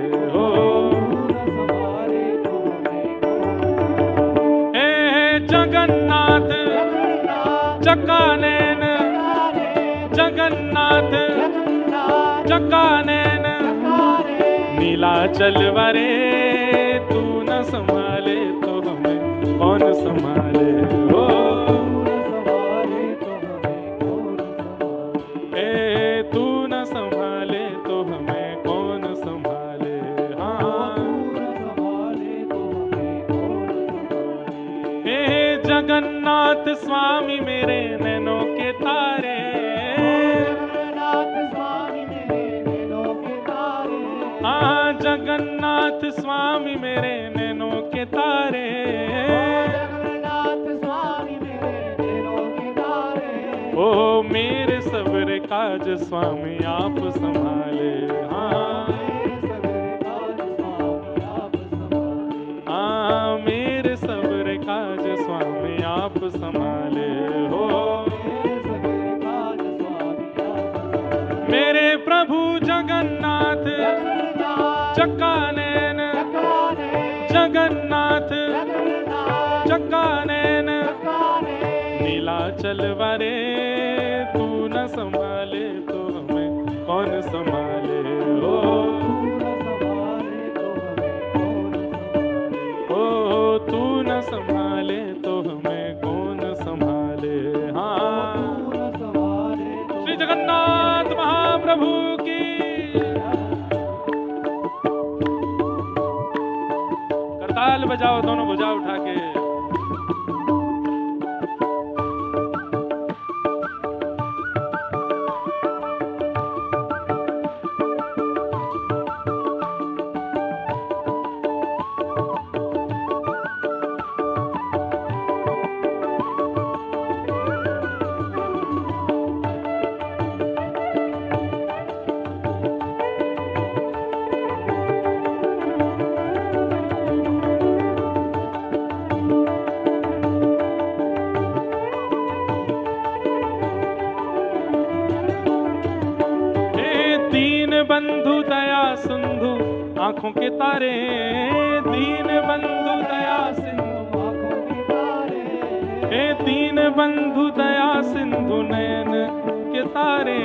हे जगन्नाथ चकानैन, जगन्नाथ चकानैन, नीलाचल वारे तू न संभाले तो हमें कौन संभाले। ए तू न संभाले तो हमें कौन संभाले। हे जगन्नाथ स्वामी मेरे नैनों के तारे, हाँ जगन्नाथ स्वामी मेरे नैनों के तारे। ओ मेरे सबर काज स्वामी आप संभाले। हाँ चक्कानैन जगन्नाथ चक्कानैन नीलाचल वारे तू न संभाले तो हमें कौन संभाले ओ तू न संभाले तो हमें कौन संभाले। हाँ श्री जगन्नाथ महाप्रभु की करताल बजाओ दोनों भुजा उठा के। बंधु दया सिंधु आंखों के तारे दीन बंधु दया सिंधु आंखों के तारे हे दीन बंधु दया सिंधु नयन के तारे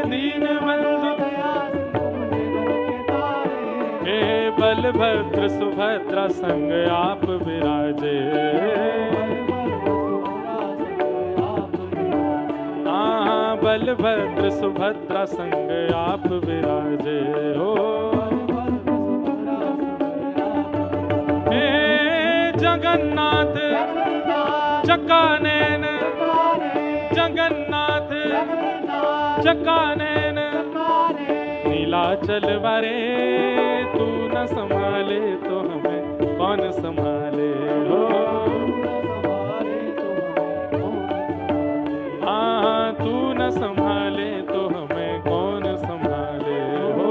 दीन बंधु दया सिंधु नयन के तारे हे बलभद्र सुभद्रा संग आप विराजे बलभद्र सुभद्रा संग आप विराजे हो। हे जगन्नाथ चक्कानैन जगन्नाथ चक्कानैन नीलाचल वारे तू न संभाले तो हमें कौन संभाले हो। तू न संभाले तो हमें कौन संभाले हो।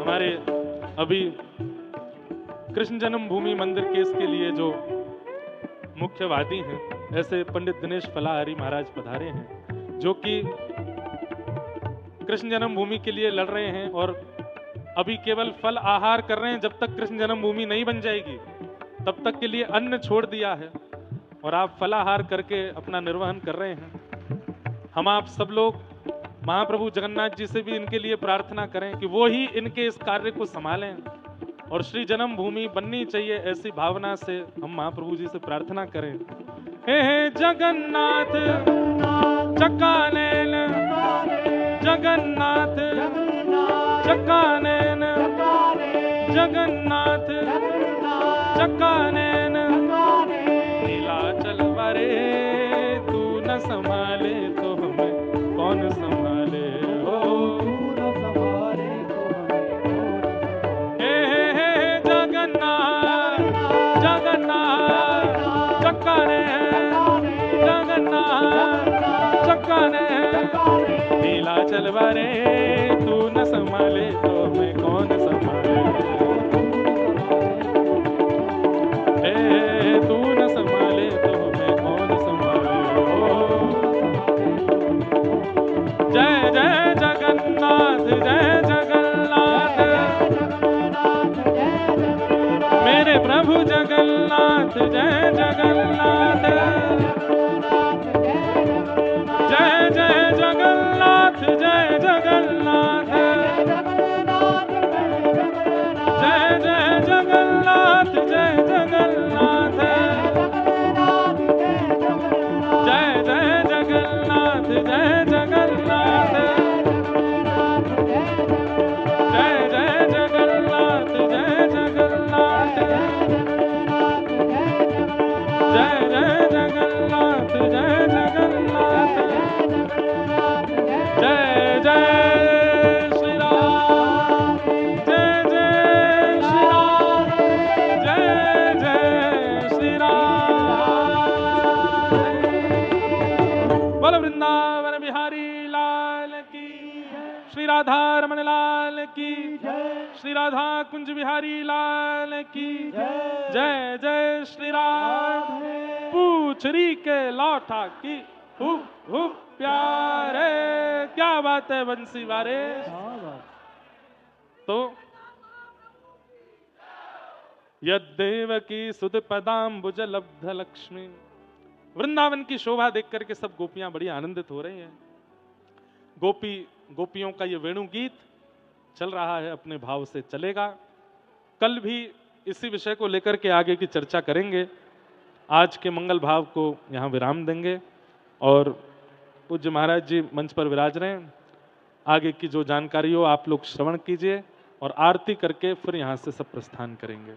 हमारे अभी कृष्ण जन्मभूमि मंदिर केस के लिए जो मुख्य वादी हैं ऐसे पंडित दिनेश फलाहारी महाराज पधारे हैं जो कि कृष्ण जन्मभूमि के लिए लड़ रहे हैं और अभी केवल फल आहार कर रहे हैं। जब तक कृष्ण जन्मभूमि नहीं बन जाएगी तब तक के लिए अन्न छोड़ दिया है और आप फलाहार करके अपना निर्वहन कर रहे हैं। हम आप सब लोग महाप्रभु जगन्नाथ जी से भी इनके लिए प्रार्थना करें कि वो ही इनके इस कार्य को संभालें और श्री जन्मभूमि बननी चाहिए ऐसी भावना से हम महाप्रभु जी से प्रार्थना करें। हे जगन्नाथ चक्कानैन जगन्नाथ चक्कानैन जगन्नाथ चक्कानैन नीलाचल वारे तू न संभाले तो हमें कौन संभाले हो। हे जगन्नाथ जगन्नाथ चक्कानैन जगन्नाथ चक्कानैन नीलाचल वारे तू न संभाले तो हमें कौन संभाले। तू न संभाले तो हमें कौन संभाले हो। जय जय जगन्नाथ जय जगन्नाथ मेरे प्रभु जगन्नाथ जय जगन्नाथ जय जय जगन्नाथ जय जगन्नाथ जय जय जगन्नाथ जय जगन्नाथ जय जय जगन्नाथ जय जगन्नाथ जय जय जगन्नाथ जय जगन्नाथ जय जय जगन्नाथ जय जगन्नाथ जय जय श्री राम जय जय श्री राम जय जय श्री राम। बोलो वृंदावन बिहारी लाल की श्री राधा रमन लाल की श्री राधा कुंज बिहारी लाल की जय जय श्री राम। पूछरी के लौटा की हुप हुप प्यारे, क्या बात है बंसी वारे। क्या बात। तो यद्देवकी सुत पदाम्बुज लब्ध लक्ष्मी, वृंदावन की शोभा देख करके सब गोपियां बड़ी आनंदित हो रही हैं। गोपियों का ये वेणु गीत चल रहा है, अपने भाव से चलेगा। कल भी इसी विषय को लेकर के आगे की चर्चा करेंगे। आज के मंगल भाव को यहाँ विराम देंगे और पूज्य महाराज जी मंच पर विराज रहे हैं। आगे की जो जानकारी हो आप लोग श्रवण कीजिए और आरती करके फिर यहाँ से सब प्रस्थान करेंगे।